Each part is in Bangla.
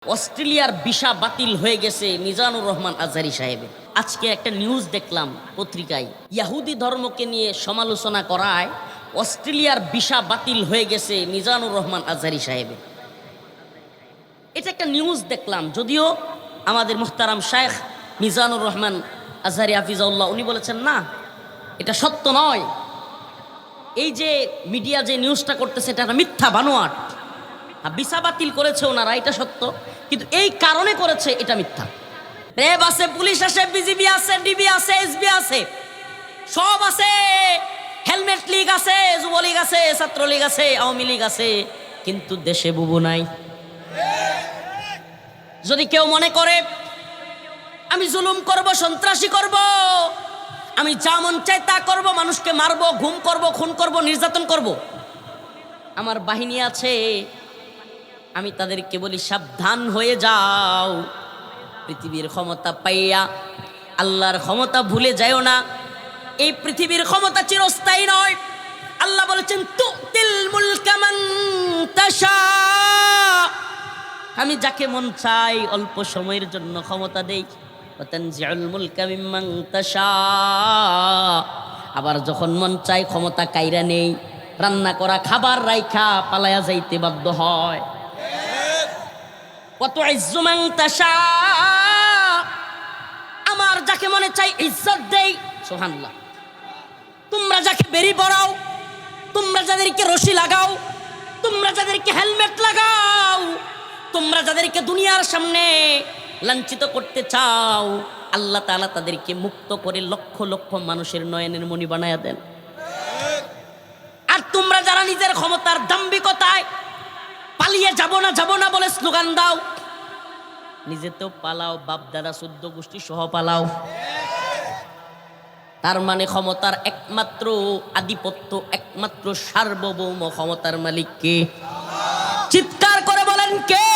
অস্ট্রেলিয়ার ভিসা বাতিল হয়ে গেছে মিজানুর রহমান আজহারী সাহেবের। আজকে একটা নিউজ দেখলাম পত্রিকায়, ইহুদি ধর্মকে নিয়ে সমালোচনা করায় অস্ট্রেলিয়ার ভিসা বাতিল হয়ে গেছে মিজানুর রহমান আজহারী সাহেবের। এটা একটা নিউজ দেখলাম, যদিও আমাদের মুহতারাম শায়েখ মিজানুর রহমান আজহারী হাফিজাউল্লাহ উনি বলেছেন না, এটা সত্য নয়। এই যে মিডিয়া যে নিউজটা করতেছে এটা মিথ্যা বানোয়াট। ভিসা বাতিল করেছে ওনারা, এটা সত্য, কিন্তু এই কারণে করেছে এটা মিথ্যা। র্যাব আছে, পুলিশ আছে, বিজিবি আছে, ডিবি আছে, এসবি আছে, সব আছে, হেলমেট লীগ আছে, যুবলীগ আছে, ছাত্রলীগ আছে, আওয়ামী লীগ আছে, কিন্তু দেশে বুবু নাই। যদি কেউ মনে করে আমি জুলুম করব, সন্ত্রাসী করব, আমি যা মন চাই তা করব, মানুষকে মারবো, ঘুম করব, খুন করব, নির্যাতন করব, আমার বাহিনী আছে, আমি তাদেরকে বলি সাবধান হয়ে যাও। পৃথিবীর ক্ষমতা পাইয়া আল্লাহর ক্ষমতা ভুলে যাও না। এই পৃথিবীর ক্ষমতা চিরস্থায়ী নয়। আল্লাহ বলেছেন তুতিল মুলকা মান তাশা, আমি যাকে মন চাই অল্প সময়ের জন্য ক্ষমতা দেই। ওয়া তানজিউল মুলকা মিম্মান তাশা, আবার যখন মন চাই ক্ষমতা কাইরা নেই, রান্না করা খাবার রাইখা পালায়া যাইতে বাধ্য হয়। কত ইজ্জু মান তাশা, আমার যাকে মনে চাই ইজ্জত দেই। সুবহানাল্লাহ। তোমরা যাকে বেরি পরাও, তোমরা যাদেরকে রশি লাগাও, তোমরা যাদেরকে হেলমেট লাগাও, তোমরা যাদেরকে দুনিয়ার সামনে লাঞ্ছিত করতে চাও, আল্লাহ তাআলা তাদেরকে মুক্ত করে লক্ষ লক্ষ মানুষের নয়নের মণি বানায়া দেন। আর তোমরা যারা নিজের ক্ষমতার দাম্ভিকতায় পালিয়ে যাব না বলে স্লোগান দাও, নিজে তো পালাও, বাপ দাদা 14 গোষ্ঠী সহ পালাও, তার মানে ক্ষমতার একমাত্র আধিপত্য, একমাত্র সার্বভৌম ক্ষমতার মালিক কে? চিৎকার করে বলেন কে?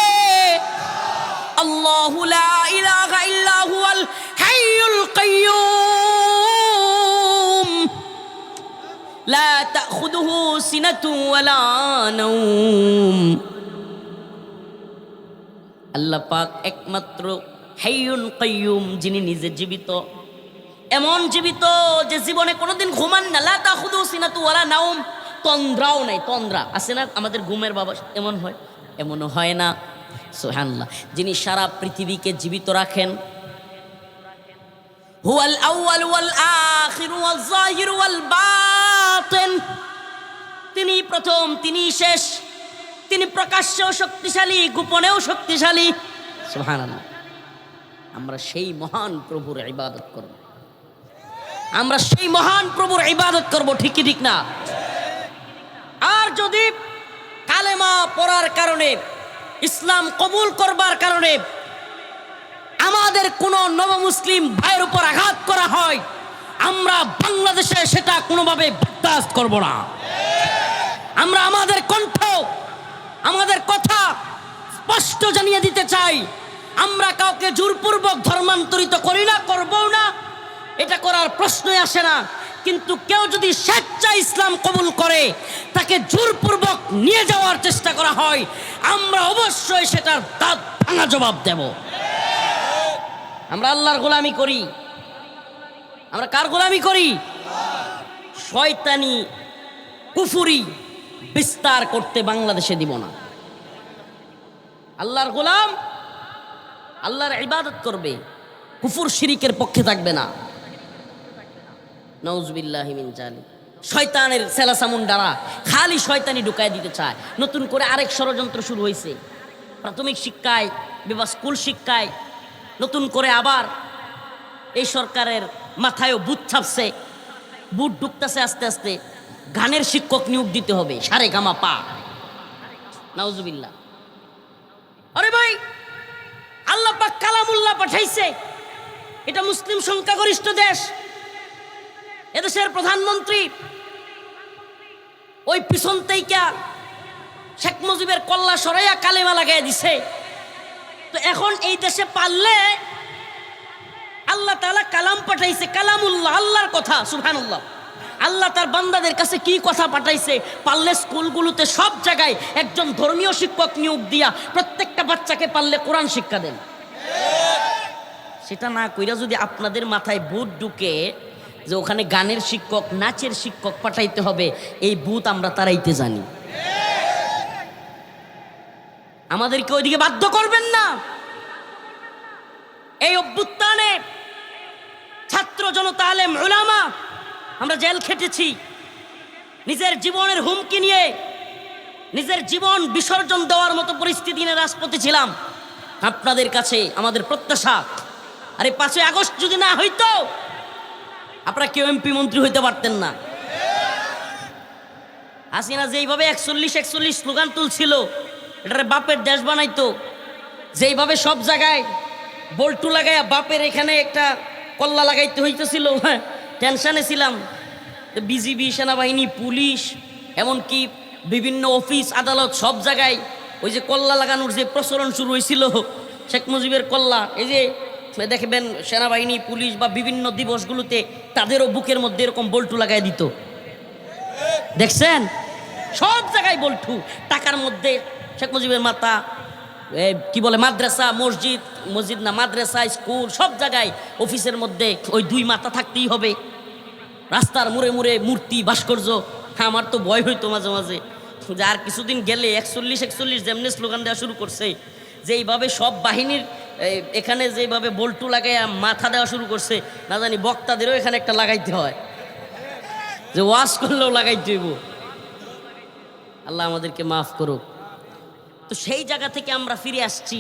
আল্লাহু লা ইলাহা ইল্লা হুয়াল হাইয়ুল কাইয়্যুম লা তাখুযুহু সিনাতুন ওয়ালা নাওম। আল্লাহ পাক একমাত্র হাইয়ুন কাইয়্যুম, যিনি নিজে জীবিত, এমন জীবিত যে জীবনে কোনোদিন ঘুমান না। লা তাখুযুহু সিনাতুন ওয়ালা নাওম, তন্দ্রাও নাই। তন্দ্রা আছে না আমাদের ঘুমের বাবা, এমন হয়? এমনও হয় না। সুবহানাল্লাহ। যিনি সারা পৃথিবীকে জীবিত রাখেন, হুয়াল আউয়াল ওয়াল আখির ওয়াল যাহির ওয়াল বাতিন, তিনি প্রথম, তিনি শেষ, তিনি প্রকাশ্যেও শক্তিশালী, গোপনেও শক্তিশালী। সুবহানাল্লাহ। আমরা সেই মহান প্রভুর ইবাদত করব, আমরা সেই মহান প্রভুর ইবাদত করব, ঠিক কি ঠিক না? আর যদি কালেমা পড়ার কারণে, ইসলাম কবুল করবার কারণে আমাদের কোনো নবমুসলিম ভাইয়ের উপর আঘাত করা হয়, আমরা বাংলাদেশে সেটা কোনোভাবে বরদাস্ত করব না। আমরা আমাদের কণ্ঠ, আমাদের কথা স্পষ্ট জানিয়ে দিতে চাই, আমরা কাউকে জোরপূর্বক ধর্মান্তরিত করি না, করবও না, এটা করার প্রশ্নই আসে না। কিন্তু কেউ যদি স্বেচ্ছায় ইসলাম কবুল করে, তাকে জোরপূর্বক নিয়ে যাওয়ার চেষ্টা করা হয়, আমরা অবশ্যই সেটার দাঁত ভাঙা জবাব দেব। আমরা আল্লাহর গোলামি করি। আমরা কার গোলামি করি? শয়তানি কুফরি বিস্তার করতে বাংলাদেশে দিব না। আল্লাহর গোলাম আল্লাহর ইবাদত করবে, কুফর শিরিকের পক্ষে থাকবে না। নাউজুবিল্লাহি মিন জালিক। শয়তানের সেলাসামুন্ডারা খালি শয়তানি ঢুকায় দিতে চায়। নতুন করে আরেক ষড়যন্ত্র শুরু হয়েছে। প্রাথমিক শিক্ষায় বিবা স্কুল শিক্ষায় নতুন করে আবার এই সরকারের মাথায়ও বুট ছাপছে, বুট ঢুকতেছে আস্তে আস্তে, গানের শিক্ষক নিয়োগ দিতে হবে, সারে গামা পা। নাউজুবিল্লাহ। আরে ভাই, আল্লাহ পাক কালামুল্লাহ পাঠাইছে, এটা মুসলিম সংখ্যাগরিষ্ঠ দেশ, এদেশের প্রধানমন্ত্রী ওই পিছন থেকে শেখ মুজিবের কল্লা সরাইয়া কালেমা লাগাই দিছে। তো এখন এই দেশে পারলে আল্লাহ তাআলা কালাম পাঠাইছে, কালামুল্লাহ, আল্লাহর কথা, সুবহানাল্লাহ। আল্লাহ তার বান্দাদের কাছে কি কথা পাঠাইছে, পারলে স্কুলগুলোতে সব জায়গায় একজন ধর্মীয় শিক্ষক নিয়োগ দিয়া প্রত্যেকটা বাচ্চাকে পারলে কোরআন শিক্ষা দেন। সেটা না কইরা যদি আপনাদের মাথায় ভূত ঢুকে যে ওখানে গানের শিক্ষক, নাচের শিক্ষক পাঠাইতে হবে, এই ভূত আমরা তারাইতে জানি। আমাদেরকে ওইদিকে বাধ্য করবেন না। এই অভ্যুত্থানে ছাত্র জনতা, আলেম উলামা আমরা জেল খেটেছি, নিজের জীবনের হুমকি নিয়ে নিজের জীবন বিসর্জন দেওয়ার মতো পরিস্থিতি নিয়ে রাজপথে ছিলাম। আপনাদের কাছে আমাদের প্রত্যাশা, আরে 5ই আগস্ট যদি না হইতো আপনারা কেউ এমপি মন্ত্রী হইতে পারতেন না। হাসিনা যেইভাবে 41 স্লোগান তুলছিল, এটারে বাপের দেশ বানাইতো, যেইভাবে সব জায়গায় বল্টু লাগাইয়া বাপের এখানে একটা কল্লা লাগাইতে হইতেছিল, হ্যাঁ টেনশনে ছিলাম। বিজিবি, সেনাবাহিনী, পুলিশ, এমনকি বিভিন্ন অফিস আদালত সব জায়গায় ওই যে কল্লা লাগানোর যে প্রচলন শুরু হয়েছিল, শেখ মুজিবের কল্লা, এই যে দেখবেন সেনাবাহিনী, পুলিশ বা বিভিন্ন দিবসগুলোতে তাদেরও বুকের মধ্যে এরকম বল্টু লাগাই দিত, দেখছেন? সব জায়গায় বল্টু, টাকার মধ্যে শেখ মুজিবের মাথা, কি বলে মাদ্রাসা, মসজিদ না মাদ্রাসা, স্কুল, সব জায়গায় অফিসের মধ্যে ওই 2 মাথা থাকতেই হবে। রাস্তার মুড়ে মুড়ে মূর্তি, ভাস্কর্য। আমার তো ভয় হইতো মাঝে মাঝে যে আর কিছুদিন গেলে 41 যেমনি স্লোগান দেওয়া শুরু করছে, যে এইভাবে সব বাহিনীর এখানে যেভাবে বল্টু লাগাইয়া মাথা দেওয়া শুরু করছে, না জানি বক্তাদেরও এখানে একটা লাগাইতে হয়, যে ওয়াজ করলেও লাগাইতে হইব। আল্লাহ আমাদেরকে মাফ করুক। তো সেই জায়গা থেকে আমরা ফিরে আসছি,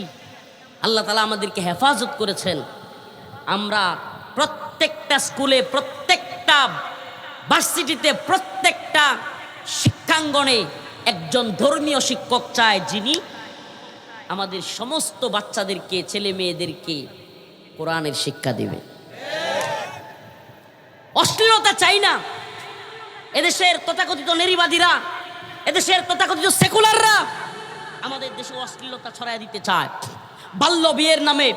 আল্লাহ তাআলা আমাদেরকে হেফাজত করেছেন। আমরা প্রত্যেকটা স্কুলে, প্রত্যেকটা ভার্সিটিতে, প্রত্যেকটা শিক্ষাঙ্গনে একজন ধর্মীয় শিক্ষক চায়, যিনি আমাদের সমস্ত বাচ্চাদেরকে, ছেলে মেয়েদেরকে কোরআনের শিক্ষা দিবে। অশ্লীলতা চাই না। এদেশের তথাকথিত নারীবাদীরা, এদেশের তথাকথিত সেকুলাররা আমাদের দেশে অশ্লীলতা ছড়ায় দিতে চায়। বাল্য বিয়ের নামে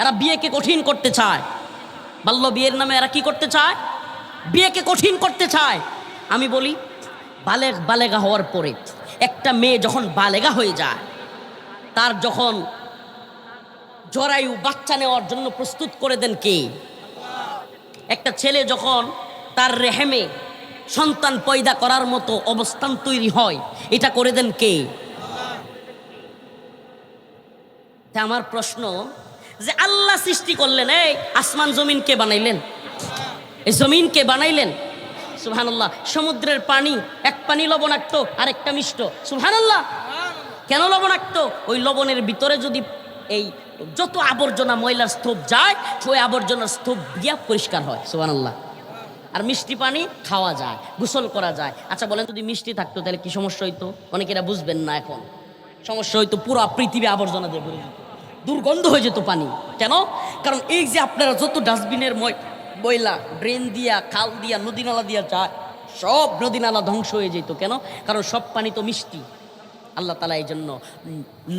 এরা বিয়েকে কঠিন করতে চায়। বাল্য বিয়ের নামে এরা কি করতে চায়? বিয়েকে কঠিন করতে চায়। আমি বলি, বালেগা হওয়ার পরে একটা মেয়ে যখন বালেগা হয়ে যায়, তার যখন জরায়ু বাচ্চা নেওয়ার জন্য প্রস্তুত করে দেন কে? একটা ছেলে যখন তার রেহেমে সন্তান পয়দা করার মতো অবস্থান তৈরি হয়, এটা করে দেন কে? তা আমার প্রশ্ন, যে আল্লাহ সৃষ্টি করলেন, এই আসমান জমিন কে বানাইলেন? এই জমিন কে বানাইলেন? সুবহানাল্লাহ। সমুদ্রের পানি, এক পানি লবণাক্ত আর একটা মিষ্ট। সুবহানাল্লাহ। কেন লবণাক্ত? ওই লবণের ভিতরে যদি এই যত আবর্জনা, ময়লার স্তূপ যায়, ওই আবর্জনার স্তূপ দিয়া পরিষ্কার হয়। সুবহানাল্লাহ। আর মিষ্টি পানি খাওয়া যায়, গোসল করা যায়। আচ্ছা বলেন, যদি মিষ্টি থাকতো তাহলে কি সমস্যা হইতো? অনেকেরা বুঝবেন না এখন। সমস্যা হইতো, পুরো পৃথিবী আবর্জনা দিয়ে ভরে যেত, দুর্গন্ধ হয়ে যেত পানি। কেন? কারণ এই যে আপনারা যত ডাস্টবিনের ময়লা ড্রেন দিয়া, খাল দিয়া, নদী নালা দিয়া যায়, সব নদী নালা ধ্বংস হয়ে যেত। কেন? কারণ সব পানি তো মিষ্টি। আল্লাহ তাআলা এই জন্য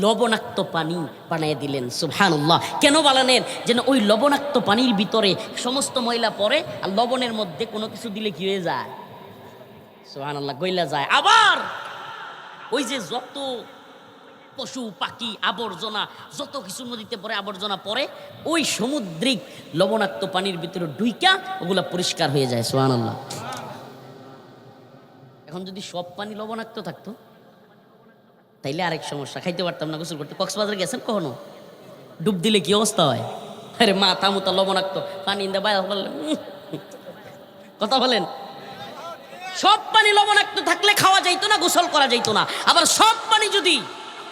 লবণাক্ত পানি বানিয়ে দিলেন। সুবহানাল্লাহ। কেন বানালেন? যেন ওই লবণাক্ত পানির ভিতরে সমস্ত ময়লা পড়ে, আর লবণের মধ্যে কোনো কিছু দিলে কি হয়ে যায়? সুবহানাল্লাহ, গইলা যায়। আবার ওই যে যত পশু পাখি আবর্জনা, যত কিছু নদীতে পড়ে, আবর্জনা পড়ে, ওই সামুদ্রিক লবণাক্ত পানির ভিতরে ডুইকা ওগুলা পরিষ্কার হয়ে যায়। সুবহানাল্লাহ। এখন যদি সব পানি লবণাক্ত থাকতো তাইলে আরেক সমস্যা, খাইতে পারতাম না গোসল করতে। কক্সবাজার গেছেন কখনো? ডুব দিলে কি অবস্থা হয়? আরে মাথা মুতা লবণাক্ত পানি ইন্দা বাইরে বললেন, কথা বলেন। সব পানি লবণাক্ত থাকলে খাওয়া যাইতো না, গোসল করা যাইতো না। আবার সব পানি যদি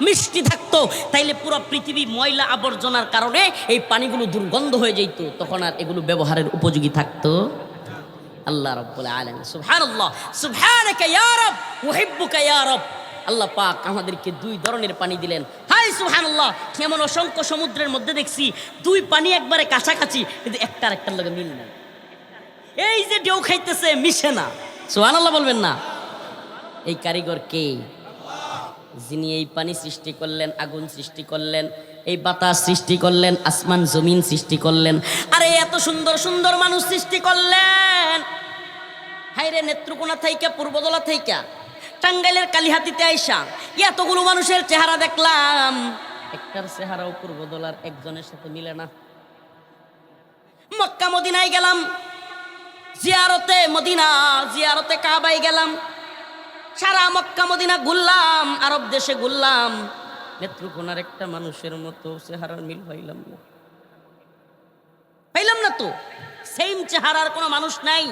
মিষ্টি থাকতো তাইলে পুরো পৃথিবী ময়লা আবর্জনার কারণে এই পানিগুলো দুর্গন্ধ হয়ে যেত, তখন আর এগুলো ব্যবহারের উপযোগী থাকতো। আল্লাহ রাব্বুল আলামিন, সুবহানাল্লাহ, সুবহানাকা ইয়া রাব, উহিব্বুকা ইয়া রাব। আল্লাহ পাক আমাদেরকে 2 ধরনের পানি দিলেন। হাই সুবহানাল্লাহ। এমন অসংখ্য সমুদ্রের মধ্যে দেখছি 2 পানি একবারে কাছাকাছি, কিন্তু একটার একটার লগে মিল নাই। এই যে ঢেউ খাইতেছে, মিশে না। সুবহানাল্লাহ বলবেন না? এই কারিগর কে? যিনি এই পানি সৃষ্টি করলেন, আগুন সৃষ্টি করলেন, এই বাতাস সৃষ্টি করলেন, আসমান জমিন সৃষ্টি করলেন, আরে এত সুন্দর সুন্দর মানুষ সৃষ্টি করলেন। হাইরে নেত্রকোনা থাইকা পূর্বদলা থাইকা টাঙ্গাইলের কালিহাতিতে আইসা এতগুলো মানুষের চেহারা দেখলাম, একটার চেহারাও পূর্বদলার একজনের সাথে মিলে না। মক্কা মদিনায় গেলাম, জিয়ারতে মদিনা, জিয়ারতে কাবায় গেলাম, সারা মক্কা মদিনা ঘুরলাম, আরব দেশে ঘুরলাম, নেত্রকোনার একটা মানুষের মতো চেহারার মিল পাইলাম না, পাইলাম না তো। সেম চেহারার কোনো মানুষ নাই।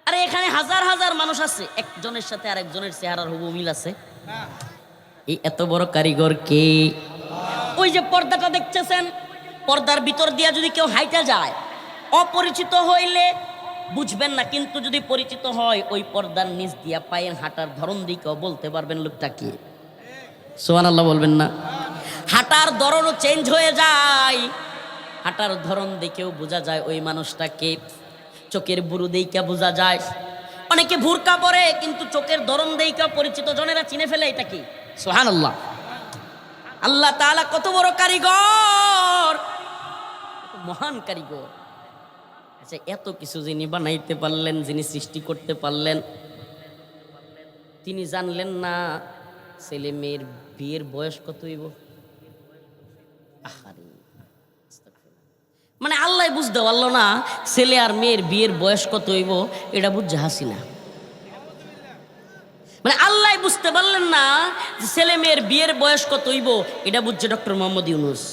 আরে এখানে হাজার হাজার মানুষ আছে, একজনের সাথে আর একজনের চেহারার হুবহু মিল আছে? এই এত বড় কারিগর কে? ওই যে পর্দাটা দেখতেছেন, পর্দার ভিতর দিয়া যদি কেউ হাইটা যায়, অপরিচিত হইলে বুঝবেন না, কিন্তু যদি পরিচিত হয় ওই পর্দার নিচ দিয়া পায়ের হাঁটার ধরন দিকেও বলতে পারবেন লোকটা কি। সুবহানাল্লাহ বলবেন না? হাঁটার ধরনও চেঞ্জ হয়ে যায়, হাঁটার ধরন দেখেও বোঝা যায় ওই মানুষটাকে। চোখের বুরু দেইকা বোঝা যায়। অনেকে বুরকা পরে কিন্তু চোখের ধরন দেইকা পরিচিত জনেরা চিনে ফেলে এটা কি। সুবহানাল্লাহ। আল্লাহ তাআলা কত বড় কারিগর, মহান কারিগর। আচ্ছা, এত কিছু যিনি বানাইতে পারলেন, যিনি সৃষ্টি করতে পারলেন, তিনি জানলেন না ছেলে মেয়ের বিয়ের বয়স কত হইব? মানে আল্লাহ বুঝতে পারলো না ছেলে আর মেয়ের বিয়ের বয়স কত হইব, এটা বুঝছে হাসিনা। মানে আল্লাহ বুঝতে পারলেন না যে ছেলে মেয়ের বিয়ের বয়স কত হইব, এটা বুঝছে ডক্টর মোহাম্মদ ইউনূস।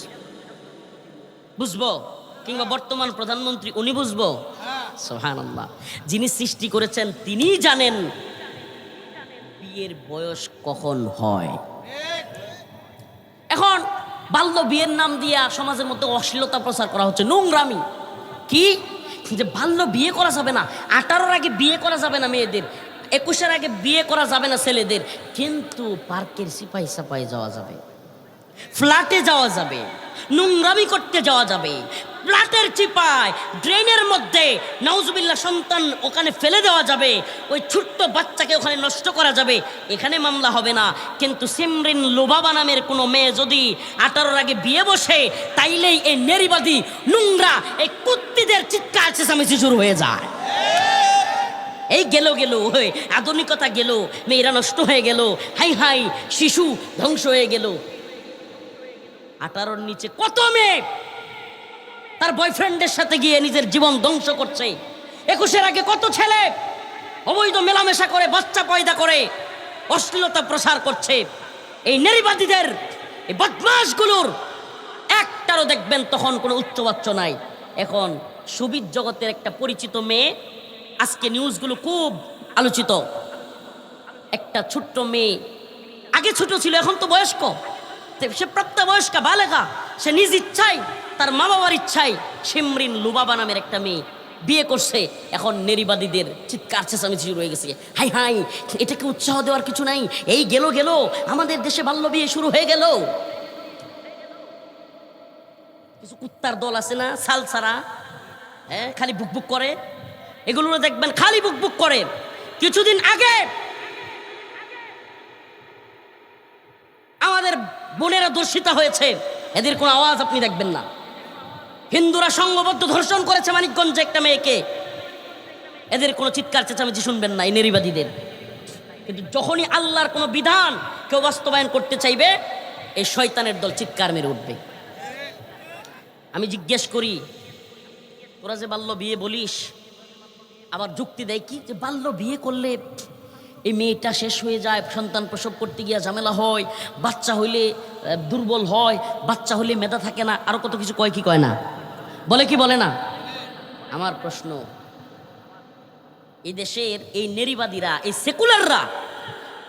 বুঝবো? কিংবা বর্তমান প্রধানমন্ত্রী উনি বুঝবো? সুবহানাল্লাহ। যিনি সৃষ্টি করেছেন তিনি জানেন বিয়ের বয়স কখন হয়। এখন বাল্য বিয়ের নাম দিয়া সমাজের মধ্যে অশ্লীলতা প্রচার করা হচ্ছে, নোংরামি। কি যে বাল্য বিয়ে করা যাবে না, 18-র আগে বিয়ে করা যাবে না মেয়েদের, 21-এর আগে বিয়ে করা যাবে না ছেলেদের, কিন্তু পার্কের সিপাহি সাপাই যাওয়া যাবে, ফ্ল্যাটে যাওয়া যাবে, নোংরামি করতে যাওয়া যাবে, ফ্ল্যাটের চিপায় ড্রেনের মধ্যে নাউজুবিল্লাহ সন্তান ওখানে ফেলে দেওয়া যাবে, ওই ছোট্ট বাচ্চাকে ওখানে নষ্ট করা যাবে, এখানে মামলা হবে না। কিন্তু সিমরিন লুবাবা নামের কোনো মেয়ে যদি 18-র আগে বিয়ে বসে, তাইলেই এই নারীবাদী নোংরা এই কুত্তিদের চিৎকার চেঁচামেচি শুরু হয়ে যায়। এই গেল গেল হয়ে আধুনিকতা গেল, মেয়েরা নষ্ট হয়ে গেল, হাই হাই শিশু ধ্বংস হয়ে গেল। 18-র নিচে কত মেয়ে তার বয়ফ্রেন্ডের সাথে গিয়ে নিজের জীবন ধ্বংস করছে। 21-এর আগে কত ছেলে অবৈধ মেলামেশা করে বাচ্চা পয়দা করে অশ্লীলতা প্রসার করছে। এই নারীবাদীদের, এই বদমাশগুলোর একটারও দেখবেন তখন কোনো উচ্চবাচ্য নাই। এখন সুবিদ জগতের একটা পরিচিত মেয়ে, আজকে নিউজগুলো খুব আলোচিত, একটা ছোট্ট মেয়ে, আগে ছোট ছিল এখন তো বয়স্ক, সে প্রাপ্তবয়স্কা বালেগা, সে নিজ ইচ্ছায় তার মা বাবার ইচ্ছায় সিমরিন লুবাবা নামের একটা মেয়ে বিয়ে করছে। এখন নারীবাদীদের চিৎকার চেঁচামেচি শুরু হয়ে গেছে, হাই হাই এটাকে উৎসাহ দেওয়ার কিছু নাই, এই গেল গেল আমাদের দেশে বাল্য বিয়ে শুরু হয়ে গেল। কিছু কুত্তার দল আছে না সালসারা, হ্যাঁ খালি বুকবুক করে, এগুলো দেখবেন খালি বুকবুক করে। কিছুদিন আগে আমাদের বোনেরা ধর্ষিতা হয়েছে, এদের কোনো আওয়াজ আপনি দেখবেন না। হিন্দুরা সংঘবদ্ধ ধর্ষণ করেছে মানিকগঞ্জে একটা মেয়েকে, এদের কোনো চিৎকার চেঁচামেচি শুনবেন না এই নারীবাদীদের। কিন্তু যখনই আল্লাহর কোনো বিধান কেউ বাস্তবায়ন করতে চাইবে, এই শয়তানের দল চিৎকার মেরে উঠবে। আমি জিজ্ঞেস করি, তোরা যে বাল্য বিয়ে বলিস, আবার যুক্তি দেয় কি যে বাল্য বিয়ে করলে এই মেয়েটা শেষ হয়ে যায়, সন্তান প্রসব করতে গিয়া ঝামেলা হয়, বাচ্চা হইলে দুর্বল হয়, বাচ্চা হইলে মেধা থাকে না, আরো কত কিছু কয় কি কয় না, বলে কি বলে না? আমার প্রশ্ন, এই দেশের এই নারীবাদীরা, এই সেকুলাররা,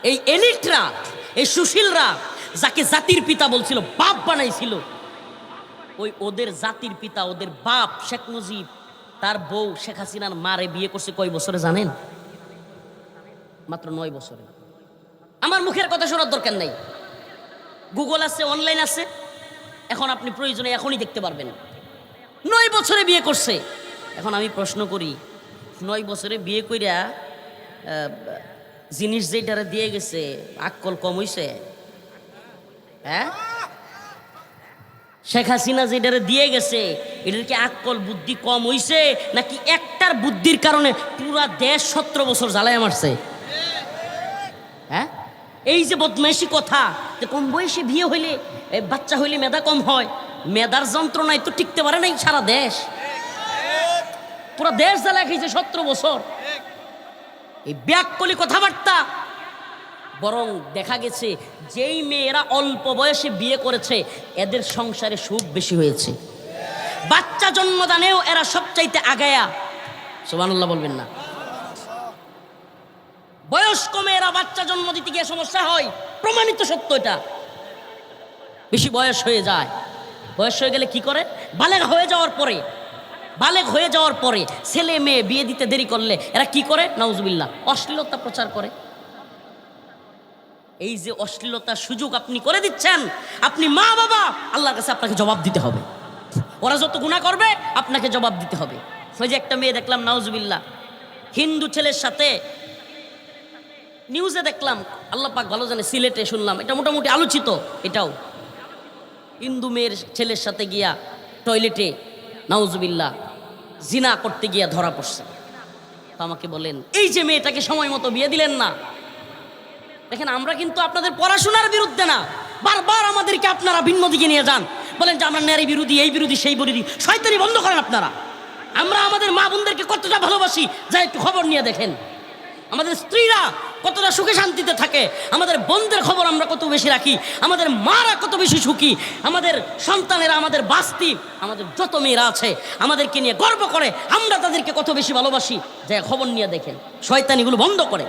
এই এলিটরা, এই সুশীলরা যাকে জাতির পিতা বলছিল, বাপ বানাইছিল, ওই ওদের জাতির পিতা, ওদের বাপ শেখ মুজিব, তার বউ শেখ হাসিনার মারে বিয়ে করছে কয় বছরে জানেন? মাত্র 9 বছরে। আমার মুখের কথা শোনার দরকার নাই, গুগল আছে, অনলাইন আছে, এখন আপনি প্রয়োজনে এখনই দেখতে পারবেন। 9 বছরে বিয়ে করছে। এখন আমি প্রশ্ন করি, 9 বছরে বিয়ে কইরা জিনিস যেটারে দিয়ে গেছে আক্কল কম হইছে? হ্যাঁ, শেখ হাসিনা যেটারে দিয়ে গেছে এটার কি আকল বুদ্ধি কম হইছে নাকি একটার বুদ্ধির কারণে পুরা দেশ 17 বছর জ্বালায় মারছে? হ্যাঁ, এই যে বদমাইশি কথা যে কম বয়সে বিয়ে হইলে বাচ্চা হইলে মেধা কম হয়, মেধার যন্ত্রণায় তো টিকতে পারে নাই সারা দেশ, পুরা দেশ জ্বালায় খেয়েছে 17 বছর। এই ব্যাককলি কথাবার্তা। বরং দেখা গেছে যেই মেয়েরা অল্প বয়সে বিয়ে করেছে এদের সংসারে সুখ বেশি হয়েছে, বাচ্চা জন্মদানেও এরা সবচাইতে আগায়া। সুবহানাল্লাহ বলবেন না? বয়স্ক মেয়েরা বাচ্চা জন্ম দিতে গিয়ে সমস্যা হয়, প্রমাণিত সত্য এটা। বেশি বয়স হয়ে যায়, বয়স হয়ে গেলে কি করে, বালেগ হয়ে যাওয়ার পরে ছেলে মেয়ে বিয়ে দিতে দেরি করলে এরা কি করে, নাউজুবিল্লাহ, অশ্লীলতা প্রচার করে। এই যে অশ্লীলতার সুযোগ আপনি করে দিচ্ছেন, আপনি মা বাবা, আল্লাহর কাছে আপনাকে জবাব দিতে হবে। ওরা যত গুনাহ করবে আপনাকে জবাব দিতে হবে। ওই যে একটা মেয়ে দেখলাম, নাউজুবিল্লাহ, হিন্দু ছেলের সাথে, নিউজে দেখলাম, আল্লাহ পাক ভালো জানে, সিলেটে শুনলাম, এটা মোটামুটি আলোচিত। এটাও হিন্দু মেয়ের ছেলের সাথে গিয়া টয়লেটে নাউজুবিল্লাহ জিনা করতে গিয়া ধরা পড়ছে। তো আমাকে বলেন, এই যে মেয়েটাকে সময় মতো বিয়ে দিলেন না। দেখেন, আমরা কিন্তু আপনাদের পড়াশোনার বিরুদ্ধে না, বারবার আমাদেরকে আপনারা ভিন্ন দিকে নিয়ে যান, বলেন যে আমরা নারী বিরোধী, এই বিরোধী, সেই বিরোধী। শয়তানি বন্ধ করেন আপনারা। আমরা আমাদের মা বোনদেরকে কতটা ভালোবাসি যা একটু খবর নিয়ে দেখেন। আমাদের স্ত্রীরা কতটা সুখে শান্তিতে থাকে, আমাদের বোনদের খবর আমরা কত বেশি রাখি, আমাদের মারা কত বেশি সুখী, আমাদের সন্তানেরা, আমাদের বাস্তি, আমাদের যত মেয়েরা আছে আমাদেরকে নিয়ে গর্ব করে, আমরা তাদেরকে কত বেশি ভালোবাসি যা খবর নিয়ে দেখেন। শয়তানিগুলো বন্ধ করে।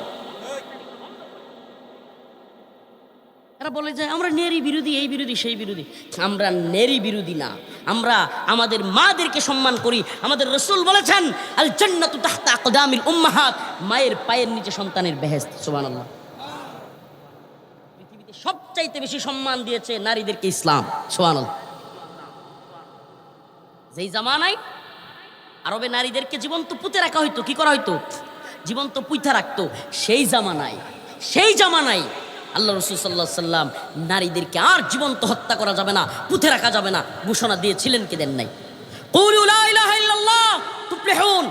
এরা বলে যে আমরা নারী বিরোধী, এই বিরোধী, সেই বিরোধী। আমরা নারী বিরোধী না, আমরা আমাদের মাদেরকে সম্মান করি। আমাদের রাসূল বলেছেন, আল জান্নাতু তাহতা আকদামিল উম্মাহাত, মায়ের পায়ের নিচে সন্তানের বেহেশত। সুবহানাল্লাহ। পৃথিবীতে সবচাইতে বেশি সম্মান দিয়েছে নারীদেরকে ইসলাম। সুবহানাল্লাহ। যেই জামানায় আরবে নারীদেরকে জীবন্ত পুঁতে রাখা হইতো, কি করা হইতো, জীবন্ত পুঁতে রাখতো, সেই জামানায় আল্লাহ রাসূল সাল্লাল্লাহু আলাইহি সাল্লাম নারীদেরকে আর জীবন্ত হত্যা করা যাবে না, পুঁতে রাখা যাবে না ঘোষণা দিয়েছিলেন, কি দেন নাই? কুলু লা ইলাহা ইল্লাল্লাহ তুফলিহুন।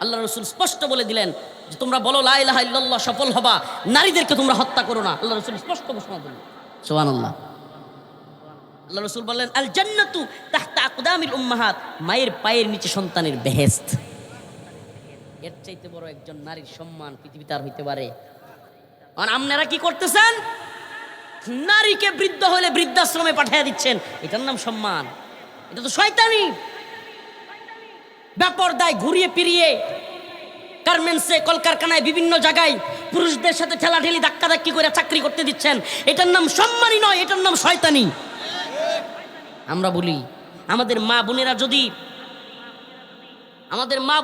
আল্লাহ রাসূল স্পষ্ট বলে দিলেন যে তোমরা বলো লা ইলাহা ইল্লাল্লাহ, সফল হবা, নারীদেরকে তোমরা হত্যা করো না। আল্লাহ রাসূল স্পষ্ট ঘোষণা দিলেন। সুবহানাল্লাহ। আল্লাহ রাসূল বললেন, আল জান্নাতু তাহতা আকদামিল উম্মাহাত, মায়ের পায়ের নিচে সন্তানের বেহেশত। এর চাইতে বড় একজন নারীর সম্মান পৃথিবীতে আর হইতে পারে? আর আপনারা কি করতেছেন? নারীকে বৃদ্ধ হলে বৃদ্ধাশ্রমে পাঠিয়ে দিচ্ছেন, এটার নাম সম্মান? এটা তো শয়তানি। বেপরদায় ঘুরিয়ে ফিরিয়ে গার্মেন্টসে, কলকারখানায়, বিভিন্ন জায়গায় পুরুষদের সাথে ঠেলাঠেলি, ধাক্কাধাক্কি করে চাকরি করতে দিচ্ছেন, এটার নাম সম্মানই নয়, এটার নাম শয়তানি। আমরা বলি, আমাদের মা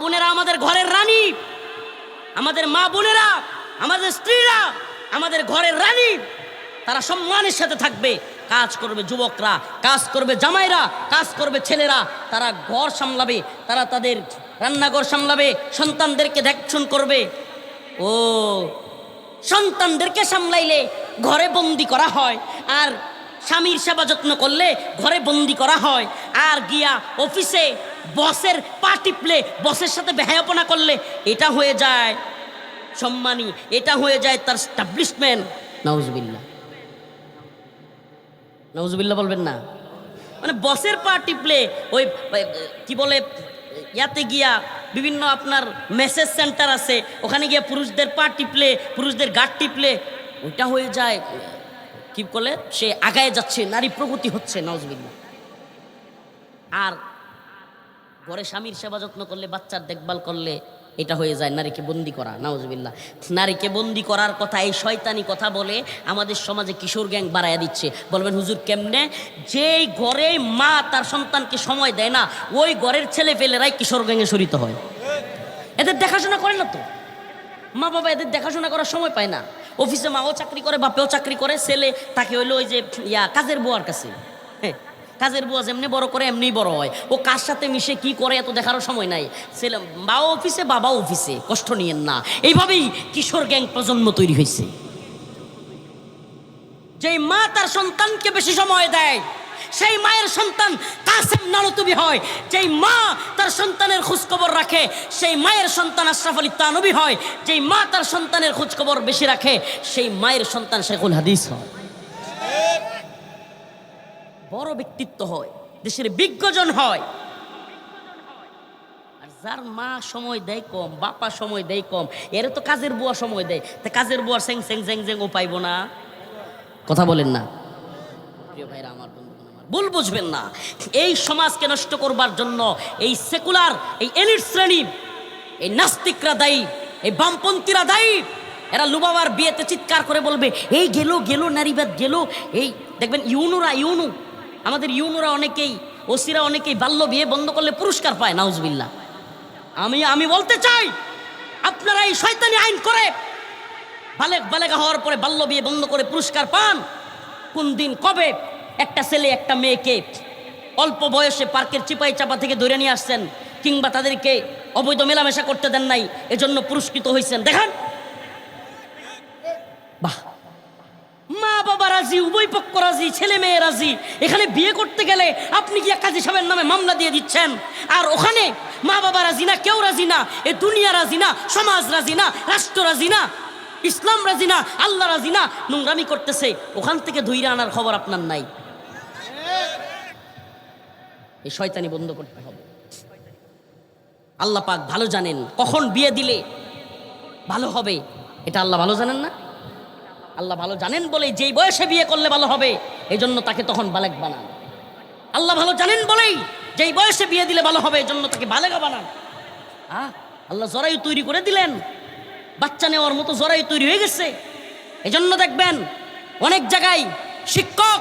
বোনেরা আমাদের ঘরের রানী, আমাদের মা বোনেরা, আমাদের স্ত্রীরা আমাদের ঘরের রানী, তারা সম্মানের সাথে থাকবে। কাজ করবে যুবকরা, কাজ করবে জামাইরা, কাজ করবে ছেলেরা, তারা ঘর সামলাবে, তারা তাদের রান্নাঘর সামলাবে, সন্তানদেরকে দেখশন করবে। ও সন্তানদেরকে সামলাইলে ঘরে বন্দি করা হয়, আর স্বামীর সেবা যত্ন করলে ঘরে বন্দি করা হয়, আর গিয়া অফিসে বসের পা টিপলে, বসের সাথে বেহায়াপনা করলে এটা হয়ে যায় সম্মানী, এটা হয়ে যায় তার স্টাবলিশমেন্ট। নাউজুবিল্লাহ, নাউজুবিল্লাহ বলবেন না? মানে বসের পা টিপলে, ওই কি বলে, ইয়াতে গিয়া বিভিন্ন আপনার মেসেজ সেন্টার আছে, ওখানে গিয়া পুরুষদের পা টিপলে, পুরুষদের গাঁট টিপলে ওইটা হয়ে যায় কি করলে সে আগায় যাচ্ছে, নারী প্রগতি হচ্ছে। নাউজুবিল্লাহ। আর ঘরে স্বামীর সেবা যত্ন করলে, বাচ্চার দেখভাল করলে এটা হয়ে যায় নারীকে বন্দি করা। নাউজুবিল্লাহ। নারীকে বন্দি করার কথা, এই শয়তানি কথা বলে আমাদের সমাজে কিশোর গ্যাং বাড়াইয়া দিচ্ছে। বলবেন হুজুর কেমনে? যেই ঘরে মা তার সন্তানকে সময় দেয় না, ওই ঘরের ছেলে পেলেরাই কিশোর গ্যাংয়ে শরিত হয়। এদের দেখাশোনা করে না তো, মা বাবা এদের দেখাশোনা করার সময় পায় না। অফিসে মাও চাকরি করে, বাপেও চাকরি করে, ছেলে তাকে হইলো ওই যে কাজের বুয়ার কাছে। হ্যাঁ, কাজের বুয়া যেমনি বড় করে এমনি বড় হয়। ও কার সাথে মিশে কি করে এত দেখারও সময় নাই। ছেলে মাও অফিসে, বাবাও অফিসে, কষ্ট নিয়েন না। এইভাবেই কিশোর গ্যাং প্রজন্ম তৈরি হয়েছে। যেই মা তার সন্তানকে বেশি সময় দেয়, সেই মায়ের সন্তান কাসেম নানুতুবি হয়। যেই মা তার সন্তানের খোঁজখবর রাখে সেই মায়ের সন্তান আশরাফ আলী থানভী হয়। যেই মা তার সন্তানের খোঁজখবর বেশি রাখে সেই মায়ের সন্তান শেখুল হাদিস হয়। বড় ব্যক্তিত্ব হয়, দেশের বিজ্ঞজন হয়। আর যার মা সময় দেয় কম, বাপা সময় দেয় কম, এর তো কাজের বুয়া সময় দেয়, তা কাজের বুয়া সেং সেং জেং জেং ও পাইব না। কথা বলেন না প্রিয় ভাইরা আমার, বন্ধুগণ আমার, ভুল বুঝবেন না। এই সমাজকে নষ্ট করবার জন্য এই সেকুলার, এই এলিট শ্রেণী, এই নাস্তিকরা দায়ী, এই বামপন্থীরা দায়ী। এরা লুবাবার বিয়েতে চিৎকার করে বলবে এই গেল গেল নারীবাদ গেল। এই দেখবেন ইউনু আমাদের ইউনুরা অনেকেই, ওসিরা অনেকেই বাল্য বিয়ে বন্ধ করলে পুরস্কার পায়, নাউজুবিল্লাহ। আমি বলতে চাই আপনারা এই শয়তানি আইন করে বালেগা হওয়ার পরে বাল্য বিয়ে বন্ধ করে পুরস্কার পান। কোন দিন কবে একটা ছেলে একটা মেয়েকে অল্প বয়সে পার্কের চিপাই চাপা থেকে ধরে নিয়ে আসছেন, কিংবা তাদেরকে অবৈধ মেলামেশা করতে দেন নাই, এজন্য পুরস্কৃত হয়েছেন? দেখান। বাহ, মা বাবা রাজি, উভয় পক্ষ রাজি, ছেলে মেয়ে রাজি। এখানে বিয়ে করতে গেলে আপনি কি কাজী সাহেবের নামে মামলা দিয়ে দিচ্ছেন, আর ওখানে মা বাবা রাজি না, কেউ রাজি না, এ দুনিয়া রাজি না, সমাজ রাজি না, রাষ্ট্র রাজি না, ইসলাম রাজি না, আল্লাহ রাজি না, নোংরামি করতেছে, ওখান থেকে ধুইরা আনার খবর আপনার নাই। এই শয়তানি বন্ধ করতে হবে। আল্লাহ পাক ভালো জানেন কখন বিয়ে দিলে ভালো হবে, এটা আল্লাহ ভালো জানেন না? আল্লাহ ভালো জানেন বলে যেই বয়সে বিয়ে করলে ভালো হবে এই জন্য তাকে তখন বালেগ বানান। আল্লাহ ভালো জানেন বলেই যেই বয়সে বিয়ে দিলে ভালো হবে এই জন্য তাকে বালেগা বানান। আল্লাহ জরায়ু তৈরি করে দিলেন, বাচ্চা নেওয়ার মতো জরায়ু তৈরি হয়ে গেছে। এই জন্য দেখবেন অনেক জায়গায় শিক্ষক,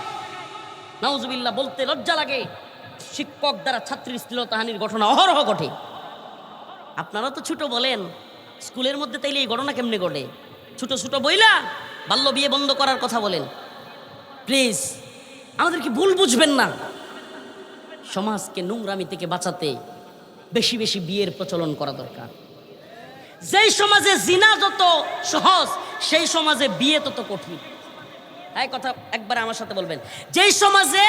নাউজুবিল্লাহ বলতে লজ্জা লাগে, শিক্ষক দ্বারা ছাত্রীর শ্লীলতাহানির ঘটনা অহরহ ঘটে। আপনারা তো ছোট বলেন, স্কুলের মধ্যে তাইলে এই ঘটনা কেমনে ঘটে? ছোট ছোট বইলা বাল্য বিয়ে বন্ধ করার কথা বলেন। প্লিজ আমাদেরকে ভুল বুঝবেন না। সমাজকে নোংরামি থেকে বাঁচাতে বেশি বেশি বিয়ের প্রচলন করা দরকার। যেই সমাজে জিনা যত সহজ সেই সমাজে বিয়ে তত কঠিন। এই কথা একবার আমার সাথে বলবেন। যেই সমাজে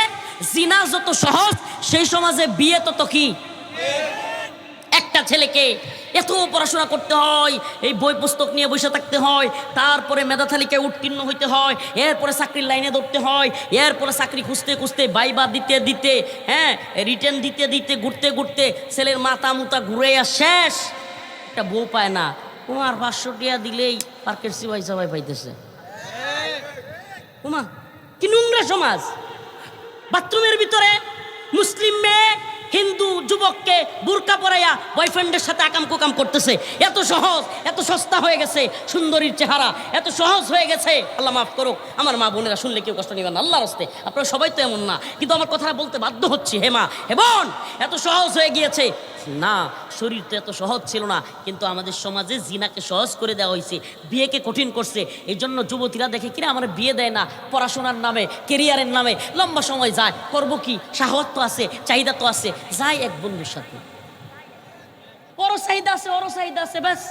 জিনা যত সহজ সেই সমাজে বিয়ে তত কি? একটা ছেলেকে এত পড়াশোনা করতে হয়, এই বই পুস্তক নিয়ে বসে থাকতে হয়, তারপরে মেধা তালিকায় উত্তীর্ণ হইতে হয়, এরপরে চাকরির লাইনে ধরতে হয়, এরপরে চাকরি খুঁজতে খুঁজতে বাইবা দিতে দিতে, হ্যাঁ রিটার্ন দিতে দিতে, ঘুরতে ঘুরতে ছেলের মাথা মুতা ঘুরে শেষ, একটা বউ পায় না। তোমার 500 টাকা দিলেই পার্কের সিপাই সবাই পাইতেছে। ওমা কি নোংরা সমাজ! বাথরুমের ভিতরে মুসলিম মেয়ে হিন্দু যুবককে বুরকা পরাইয়া বয়ফ্রেন্ডের সাথে আকাম কুকাম করতেছে। এত সহজ, এত সস্তা হয়ে গেছে সুন্দরীর চেহারা, এত সহজ হয়ে গেছে। আল্লাহ মাফ করুক, আমার মা বোনেরা শুনলে কেউ কষ্ট নেবেন না, আল্লাহর রাস্তে। আপনারা সবাই তো এমন না, কিন্তু আমার কথা বলতে বাধ্য হচ্ছি। হে মা, হে বোন, এত সহজ হয়ে গিয়েছে না, শরীর তো এত সহজ ছিল না, কিন্তু আমাদের সমাজে জিনাকে সহজ করে দেওয়া হয়েছে, বিয়েকে কঠিন করছে। এই জন্য যুবতীরা দেখে কিনা আমার বিয়ে দেয় না, পড়াশোনার নামে, কেরিয়ারের নামে লম্বা সময় যায়, করবো কি, শাহওয়াত তো আছে, চাহিদা তো আছে, যাই এক বন্ধুর সাথে, ওরও চাহিদা আছে, ওরও চাহিদা আছে, ব্যাস।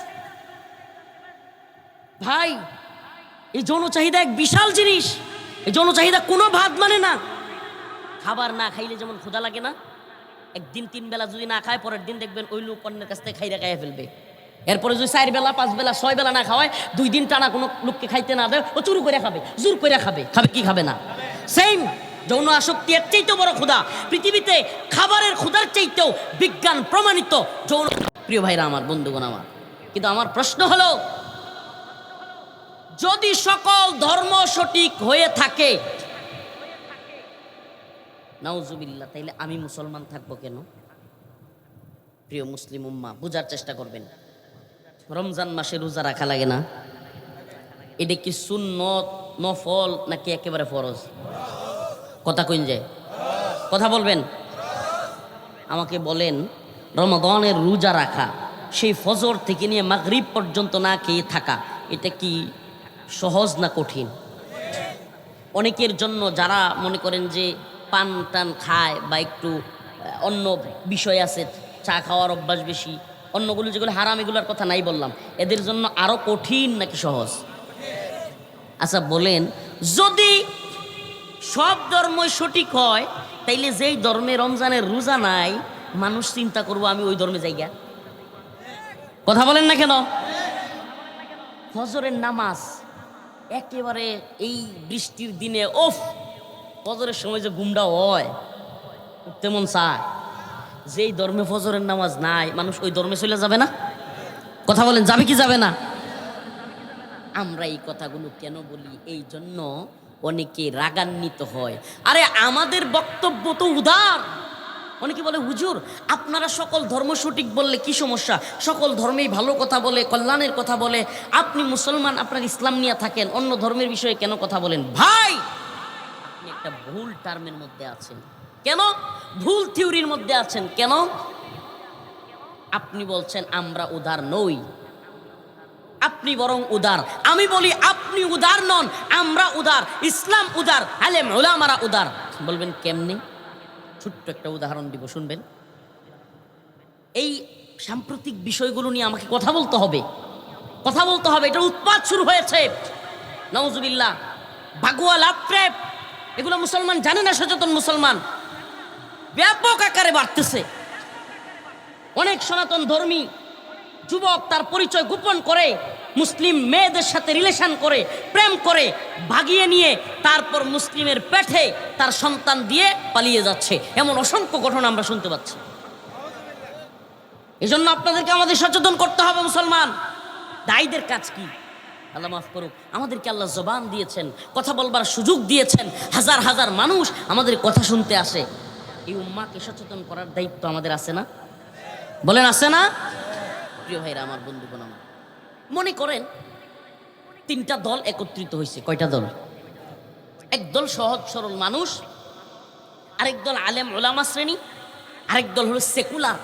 ভাই, এই যৌন চাহিদা এক বিশাল জিনিস। এই যৌন চাহিদা কোনো ভাত মানে না। খাবার না খাইলে যেমন ক্ষুধা লাগে না, একদিন 3 বেলা যদি না খায়, পরের দিন দেখবেন ওই লোক অন্যের কাছ থেকে খাইয়া খাইয়া ফেলবে। এরপরে যদি 4 বেলা 5 বেলা 6 বেলা না খাওয়ায়, 2 দিন টানা কোনো লোককে খাইতে না দেয়, ও চুরু করে খাবে, জোর করে খাবে। খাবে কি খাবে না? সেম যৌন আসক্তি এর চাইতেও বড় ক্ষুধা পৃথিবীতে, খাবারের ক্ষুধার চাইতেও বিজ্ঞান প্রমাণিত যৌন। প্রিয় ভাইরা আমার, বন্ধুগণ আমার, কিন্তু আমার প্রশ্ন হলো, যদি সকল ধর্ম সঠিক হয়ে থাকে, নাউজুবিল্লাহ, তাইলে আমি মুসলমান থাকবো কেন? প্রিয় মুসলিম উম্মাহ, বোঝার চেষ্টা করবেন। রমজান মাসে রোজা রাখা লাগে না? এটা কি সুন্নত, নফল, নাকি একেবারে ফরজ? কথা কইন যায়, কথা বলবেন। আমাকে বলেন, রমাদানের রোজা রাখা, সেই ফজর থেকে নিয়ে মাগরিব পর্যন্ত না খেয়ে থাকা, এটা কি সহজ না কঠিন? অনেকের জন্য যারা মনে করেন যে পান টান খায় বা একটু অন্য বিষয় আছে, চা খাওয়ার অভ্যাস বেশি, অন্যগুলো যেগুলো হারাম, এগুলোর কথা নাই বললাম, এদের জন্য আরো কঠিন নাকি সহজ? আচ্ছা বলেন, যদি সব ধর্মই সঠিক হয়, তাইলে যেই ধর্মে রমজানের রোজা নাই মানুষ চিন্তা করবো আমি ওই ধর্মে যাইগা। কথা বলেন না কেন? ফজরের নামাজ একেবারে এই বৃষ্টির দিনে ওফ, ফজরের সময় যে ঘুমটা হয় তেমন চায়। যেই ধর্মে ফজরের নামাজ নাই মানুষ ওই ধর্মে চলে যাবে না? কথা বলেন, যাবে কি যাবে না? আমরা এই কথাগুলো কেন বলি? এই জন্য অনেকে রাগান্বিত হয়। আরে আমাদের বক্তব্য তো উদার। অনেকে বলে হুজুর আপনারা সকল ধর্ম সঠিক বললে কি সমস্যা, সকল ধর্মেই ভালো কথা বলে, কল্যাণের কথা বলে, আপনি মুসলমান আপনার ইসলাম নিয়ে থাকেন, অন্য ধর্মের বিষয়ে কেন কথা বলেন? ভাই আপনি একটা ভুল টার্মের মধ্যে আছেন। কেন? ভুল থিওরির মধ্যে আছেন। কেন? আপনি বলছেন আমরা উদার নই, আপনি বরং উদার। আমি বলি আপনি উদার নন, আমরা উদার, ইসলাম উদার, আলেম ওলামারা উদার। বলবেন কেমনে? ছোট্ট একটা উদাহরণ দিব, শুনবেন। এই সাম্প্রতিক বিষয়গুলো নিয়ে আমাকে কথা বলতে হবে, কথা বলতে হবে। এটা উৎপাত শুরু হয়েছে, নাউজুবিল্লাহ, ভাগুয়া লাভপ্রেপ, এগুলো মুসলমান জানে না। সচেতন মুসলমান ব্যাপক আকারে বাড়তেছে। অনেক সনাতন ধর্মী যুবক তার পরিচয় গোপন করে মুসলিম মেয়েদের সাথে রিলেশন করে, প্রেম করে, ভাগিয়ে নিয়ে তারপর মুসলিমের পেটে তার সন্তান দিয়ে পালিয়ে যাচ্ছে। এমন অসংখ্য ঘটনা আমরা শুনতে পাচ্ছি। এজন্য আপনাদেরকে আমাদের সচেতন করতে হবে। মুসলমান দায়ীদের কাজ কি? আল্লাহ মাফ করুক, আমাদেরকে আল্লাহ জবান দিয়েছেন, কথা বলবার সুযোগ দিয়েছেন, হাজার হাজার মানুষ আমাদের কথা শুনতে আসে। এই উম্মাকে সচেতন করার দায়িত্ব আমাদের আছে না? বলেন আছে না? প্রিয় ভাইরা আমার, বন্ধুগণ আমার, মনে করেন তিনটা দল একত্রিত হয়েছে। কয়টা দল? এক দল সহজ সরল মানুষ, আরেক দল আলেম ওলামা শ্রেণী, আরেক দল হলো সেকুলার।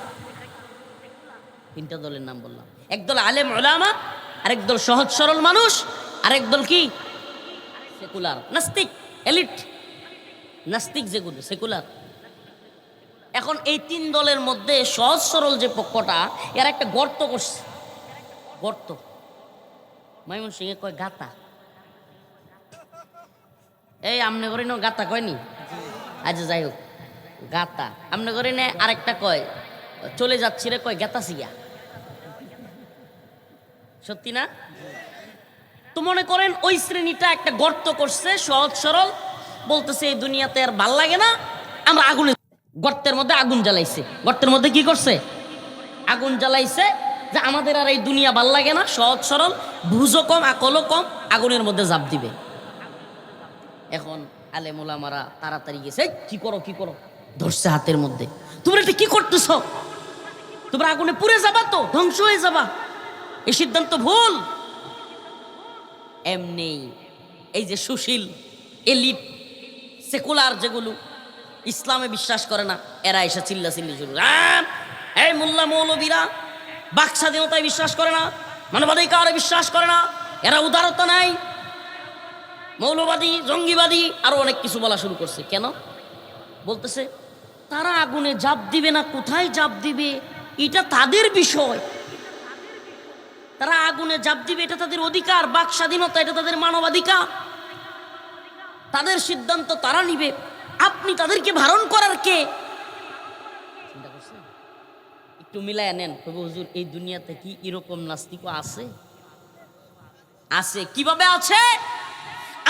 তিনটা দলের নাম বললাম। এক দল আলেম ওলামা, আরেক দল সহজ সরল মানুষ, আরেক দল কি? সেকুলার, নাস্তিক, এলিট, নাস্তিক যেগুলো সেকুলার। এখন এই তিন দলের মধ্যে সহজ সরল যে পক্ষটা, এর একটা গর্ত করছে। গর্ত ময়মনসিংহে কয় গাতা। এই আমনে করে না গাতা কয়নি? আচ্ছা যাই হোক, গাতা আমনে করে নে। আরেকটা কয় চলে যাচ্ছি রে, কয় গেতা সিয়া। সত্যি না? তো মনে করেন ওই শ্রেণীটা একটা গর্ত করছে, সহজ সরল, বলতেছে এই দুনিয়াতে আর ভাল লাগে না, আমরা আগুনে, গর্তের মধ্যে আগুন জ্বালাইছে। গর্তের মধ্যে কি করছে? আগুন জ্বালাইছে, যে আমাদের আর এই দুনিয়া ভাল লাগে না, সহজ সরল, বুঝও কম, আকলও কম, আগুনের মধ্যে ঝাঁপ দিবে। এখন আলেম ওলামারা তাড়াতাড়ি গেছে, কি করো কি করো, ধরছে হাতের মধ্যে। তোমরা এটা কি করতেছ? তোমরা আগুনে পুড়ে যাবা, তো ধ্বংস হয়ে যাবা, এই সিদ্ধান্ত ভুল। এমনি এই যে সুশীল এলিট সেকুলার যেগুলো ইসলামে বিশ্বাস করে না, এরা এসে চিল্লা চিল্লি শুরু। এই মোল্লা মৌলবীরা বাক স্বাধীনতায় বিশ্বাস করে না, মানবাধিকারে বিশ্বাস করে না, এরা উদারতা নাই, মৌলবাদী, জঙ্গিবাদী, আরো অনেক কিছু বলা শুরু করছে। কেন? বলতেছে তারা আগুনে জাপ দিবে না, কোথায় জাপ দিবে এটা তাদের বিষয়, তারা আগুনে জাপ দিবে এটা তাদের অধিকার, বাক স্বাধীনতা এটা তাদের মানবাধিকার, তাদের সিদ্ধান্ত তারা নিবে, আপনি তাদেরকে বারণ করার কে? চিন্তা করছেন? একটু মিলায় নেন। তবে হুজুর এই দুনিয়াতে কি এরকম নাস্তিকও আছে? আছে। কিভাবে আছে?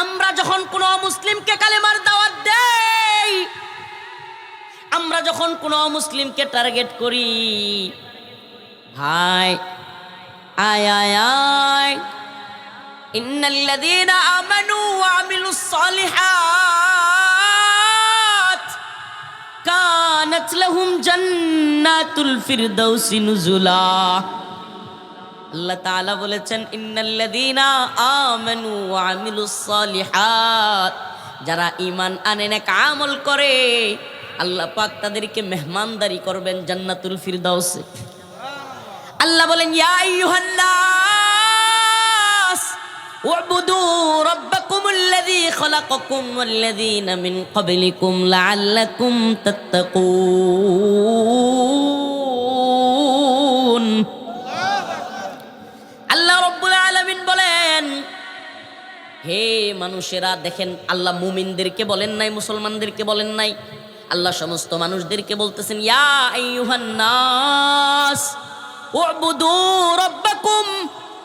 আমরা যখন কোনো মুসলিমকে কালেমার দাওয়াত দেই, আমরা যখন কোনো মুসলিমকে টার্গেট করি, ভাই আয় আয় আয়, ইন্নাল্লাযীনা আমানু ওয়া আমিলুস সালিহাত কানাত লাহুম জান্নাতুল ফিরদাউসি নুজুলা। আল্লাহ তাআলা বলেছেন ইন্নাল্লাযীনা আমানু ওয়া আমিলুস সালিহাত, যারা ঈমান আনে, নেক আমল করে, আল্লাহ পাক তাদেরকে মেহমানদারি করবেন জান্নাতুল ফিরদাউসে। আল্লাহ বলেন ইয়া আইয়ুহান নাস উবুদু রাব্বাকুমুল্লাযী খালাকাকুম ওয়াল্লাযীনা মিন ক্বাবলিকুম লাআল্লাকুম তাত্তাকুন। আল্লাহ রাব্বুল আলামিন বলেন হে মানুষেরা দেখেন, আল্লাহ মুমিনদেরকে বলেন নাই, মুসলমানদেরকে বলেন নাই, আল্লাহ সমস্ত মানুষদেরকে বলতেছেন, ইয়া আইয়ুহান নাস উবুদু রাব্বাকুম,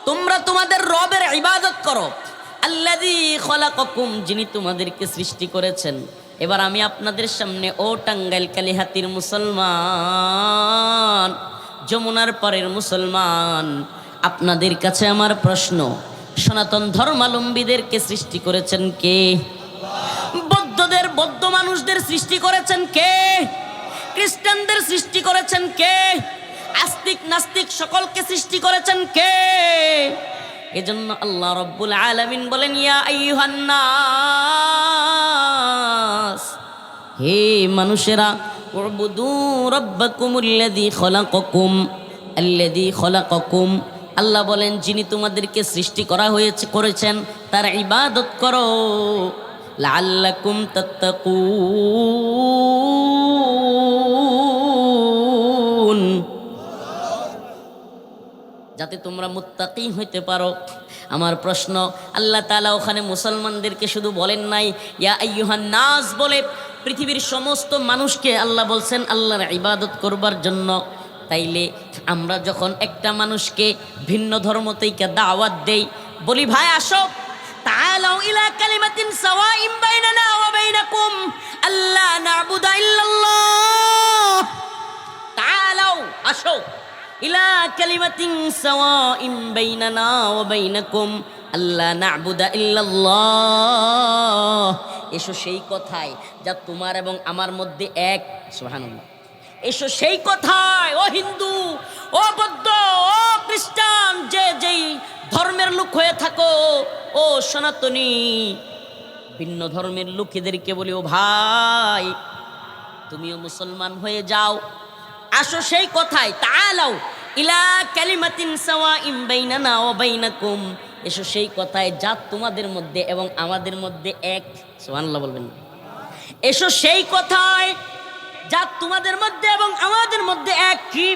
তোমরা তোমাদের রবের ইবাদত করো, আল্লাযী খলাকাকুম, যিনি তোমাদেরকে সৃষ্টি করেছেন। এবার আমি আপনাদের সামনে, ও টাঙ্গাইল কালিহাতির মুসলমান, যমুনার পারের মুসলমান, আপনাদের কাছে আমার প্রশ্ন, সনাতন ধর্মাবলম্বীদেরকে সৃষ্টি করেছেন কে? বৌদ্ধদের, বৌদ্ধ মানুষদের সৃষ্টি করেছেন কে? খ্রিস্টানদের সৃষ্টি করেছেন কে? আস্তিক নাস্তিক সকলকে সৃষ্টি করেছেন কে? এজন্য আল্লাহ রাব্বুল আলামিন বলেন, ইয়া আইয়ুহান নাস, হে মানুষেরা, উবুদু রাব্বাকুমুল্লাযী খলাকাকুম, আল্লাযী খলাকাকুম, আল্লাহ বলেন যিনি তোমাদেরকে সৃষ্টি করা হয়েছে, করেছেন, তার ইবাদত করো, লাআল্লাকুম তাত্তাকুন, যাতে তোমরা মুত্তাকি হইতে পারো। আমার প্রশ্ন, আল্লাহ তাআলা ওখানে মুসলমানদেরকে শুধু বলেন নাই ইয়া আইয়ুহান নাস বলে, পৃথিবীর সমস্ত মানুষকে আল্লাহ বলছেন আল্লাহর ইবাদত করবার জন্য। তাইলে আমরা যখন একটা মানুষকে ভিন্ন ধর্ম থেকে দাওয়াত দেই, বলি ভাই আসো, তাআলাউ ইলা কালিমাতিন সাওয়াইন বাইনানা ওয়া বাইনাকুম আল্লা না'বুদা ইল্লাল্লাহ, তাআলাউ আসো, ইলা কালিমাতিন সাওয়াইন বাইনানা ওয়া বাইনাকুম আল্লা না'বুদা ইল্লাল্লাহ, এসো সেই কথায় যা তোমার এবং আমার মধ্যে এক। সুবহানাল্লাহ। এসো সেই কথায়, ও হিন্দু, ও বৌদ্ধ, ও খ্রিস্টান, যে যেই ধর্মের লোক হয়ে থাকো, ও সনাতনী, ভিন্ন ধর্মের লোকেদেরকে বলি, ও ভাই তুমিও মুসলমান হয়ে যাও, আসো সেই কথায়, তাআলাউ ইলা কালিমাতিন সাওয়াইন বাইনানা ওয়া বাইনাকুম, এসো সেই কথায় যা তোমাদের মধ্যে এবং আমাদের মধ্যে এক। সুবহানাল্লাহ বলবেন। এসো সেই কথায় যা তোমাদের মধ্যে এবং আমাদের মধ্যে এক, কি?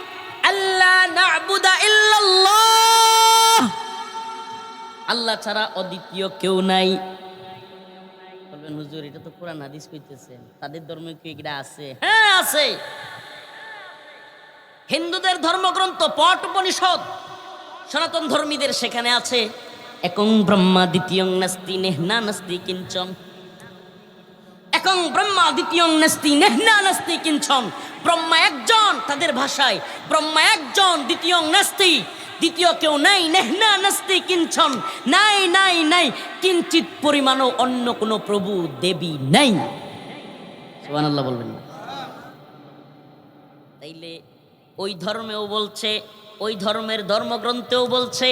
আল্লাহ না'বুদা ইল্লাল্লাহ, আল্লাহ ছাড়া অদ্বিতীয় কেউ নাই। বলবেন হুজুর এটা তো কোরআন হাদিস কইতেছেন, তাদের ধর্মে কি এটা আছে? হ্যাঁ আছে। হিন্দুদের ধর্মগ্রন্থ পট উপনিষদ, সনাতন ধর্মীদের সেখানে আছে একং ব্রহ্মা দ্বিতীয়ং নাস্তি নেহনা নাস্তি কিঞ্চন, একং ব্রহ্মা দ্বিতীয়ং নাস্তি নেহনা নাস্তি কিঞ্চন, ব্রহ্মা একজন, তাদের ভাষায় ব্রহ্মা একজন, দ্বিতীয়ং নাস্তি, দ্বিতীয় কেউ নাই, নেহনা নাস্তি কিঞ্চন, নাই নাই নাই, কিঞ্চিত পরিমাণও অন্য কোনো প্রভু দেবী নাই। সুবহানাল্লাহ বলবেন না? তাইলে ওই ধর্মেও বলছে, ওই ধর্মের ধর্মগ্রন্থেও বলছে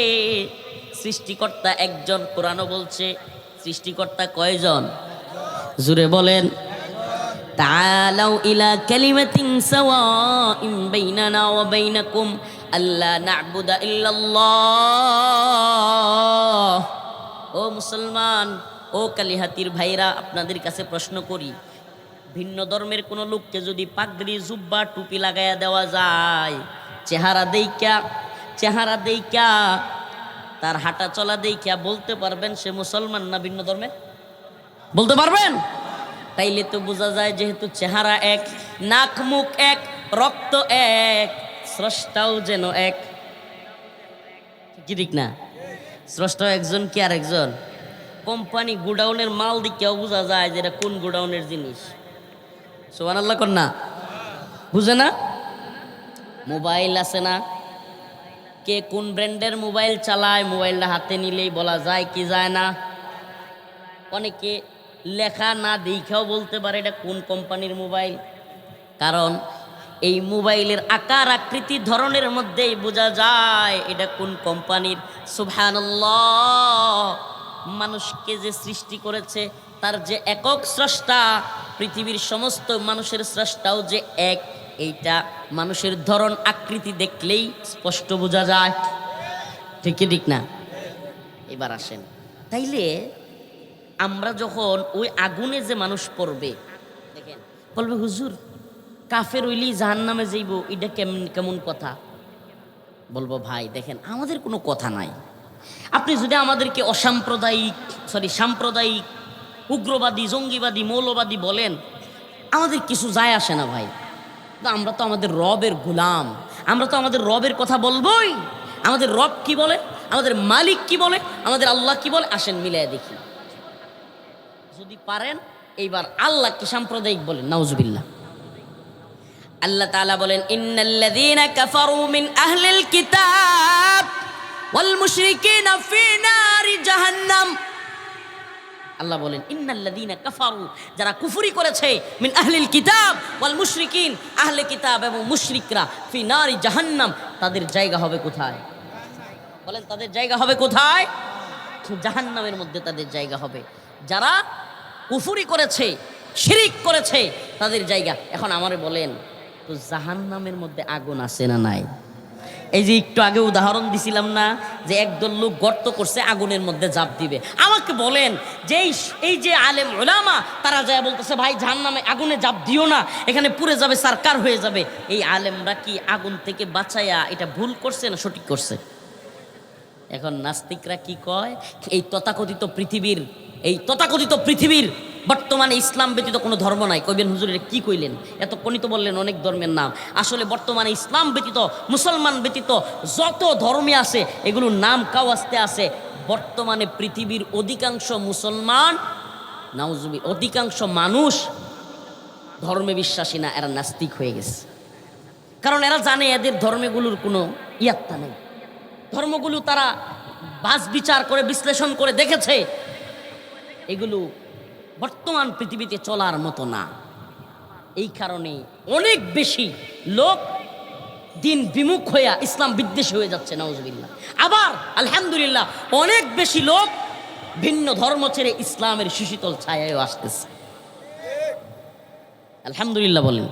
সৃষ্টিকর্তা একজন, কোরআনও বলছে সৃষ্টিকর্তা কয়জন? জুরে বলেন। তাআলাউ ইলা কালিমাতিন সাওয়াইন বাইনানা ওয়া বাইনাকুম আল্লা না'বুদা ইল্লাল্লাহ। ও মুসলমান, ও কালিহাতির ভাইরা, আপনাদের কাছে প্রশ্ন করি, ভিন্ন ধর্মের কোনো লোককে যদি পাগড়ি জুব্বা টুপি লাগাইয়া দেওয়া যায়, চেহারা দেইকা তার হাঁটা চলা দেইকা বলতে পারবেন সে মুসলমান না ভিন্ন ধর্মের? বলতে পারবেন? তাইলে তো বোঝা যায় যেহেতু চেহারা এক, নাক মুখ এক, রক্ত এক, স্রষ্টাও যেন এক। কি ঠিক না? স্রষ্টাও একজন কি আর একজন? কোম্পানি গোডাউনের মাল দিকেও বোঝা যায় যে এটা কোন গোডাউনের জিনিস। সুবহানাল্লাহ কর না? বুঝে না? মোবাইল আছে না, কে কোন ব্র্যান্ডের মোবাইল চালায়, মোবাইলটা হাতে নিলেই বলা যায় কি যায় না। অনেকে লেখা না দেখাও বলতে পারে এটা কোন কোম্পানির মোবাইল, কারণ এই মোবাইলের আকার আকৃতি ধরনের মধ্যেই বোঝা যায় এটা কোন কোম্পানির। সুবহানাল্লাহ। মানুষকে যে সৃষ্টি করেছে তার যে একক স্রষ্টা, পৃথিবীর সমস্ত মানুষের স্রষ্টাও যে এক, এইটা মানুষের ধরন আকৃতি দেখলেই স্পষ্ট বোঝা যায়। ঠিক কি ঠিক না? এবার আসেন, তাইলে আমরা যখন ওই আগুনে যে মানুষ পড়বে, দেখেন বলবে হুজুর কাফের হইলি জাহান্নামে যাইব, এটা কেমন কেমন কথা? বলবো ভাই দেখেন আমাদের কোনো কথা নাই, আপনি যদি আমাদেরকে সাম্প্রদায়িক উগ্রবাদী, জঙ্গিবাদী, মৌলবাদী বলেন, আমাদের কিছু যায় আসে না ভাই। তো আমরা তো আমাদের রবের গোলাম, আমরা তো আমাদের রবের কথা বলবোই। আমাদের রব কি বলে, আমাদের মালিক কি বলে, আমাদের আল্লাহ কি বলে, আসেন মিলাই দেখি। যদি পারেন এইবার আল্লাহকে সাম্প্রদায়িক বলেন, নাউজুবিল্লাহ। আল্লাহ তাআলা বলেন, ইন্নাল্লাযীনা কাফারু মিন আহলিল কিতাব ওয়াল মুশরিকিনা ফি নারি জাহান্নাম। আল্লাহ বলেন, ইন্নাল্লাযীনা কাফারু, যারা কুফরি করেছে, মিন আহলিল কিতাব ওয়াল মুশরিকিন, আহলে কিতাব এবং মুশরিকরা, ফি নারি জাহান্নাম, তাদের জায়গা হবে কোথায়? বলেন, তাদের জায়গা হবে কোথায়? জাহান্নামের মধ্যে তাদের জায়গা হবে। যারা কুফরি করেছে, শিরিক করেছে, তাদের জায়গা। এখন আমারে বলেন তো, জাহান্নামের মধ্যে আগুন আছে না নাই? এই যে একটু আগে উদাহরণ দিছিলাম না, যে একদল লোক গর্ত করছে, আগুনের মধ্যে ঝাঁপ দিবে। আমাকে বলেন যে এই যে আলেম উলামা, তারা যায় বলতেছে ভাই জাহান্নামে আগুনে ঝাঁপ দিও না, এখানে পুড়ে যাবে, সারকার হয়ে যাবে। এই আলেমরা কি আগুন থেকে বাঁচায়া এটা ভুল করছে না সঠিক করছে? এখন নাস্তিকরা কি কয়, এই তথাকথিত পৃথিবীর বর্তমানে ইসলাম ব্যতীত কোনো ধর্ম নাই। কইবেন হুজুর এটা কি কইলেন? এতক্ষণই তো বললেন অনেক ধর্মের নাম। আসলে বর্তমানে ইসলাম ব্যতীত, মুসলমান ব্যতীত যত ধর্মে আছে, এগুলোর নাম কাও আসতে আছে। বর্তমানে পৃথিবীর অধিকাংশ মুসলমান, নাউজুবিল্লাহ, অধিকাংশ মানুষ ধর্মে বিশ্বাসী না, এরা নাস্তিক হয়ে গেছে। কারণ এরা জানে এদের ধর্মগুলোর কোনো ইয়াত্তা নেই। ধর্মগুলো তারা বাছ বিচার করে, বিশ্লেষণ করে দেখেছে এগুলো বর্তমান পৃথিবীতে চলার মতো না। এই কারণে অনেক বেশি লোক দিন বিমুখ হইয়া ইসলাম বিদ্বেষী হয়ে যাচ্ছে, নাউজুবিল্লাহ। আবার আলহামদুলিল্লাহ অনেক বেশি লোক ভিন্ন ধর্ম ছেড়ে ইসলামের সুশীতল ছায়ায়ও আসতেছে, আলহামদুলিল্লাহ বলেন।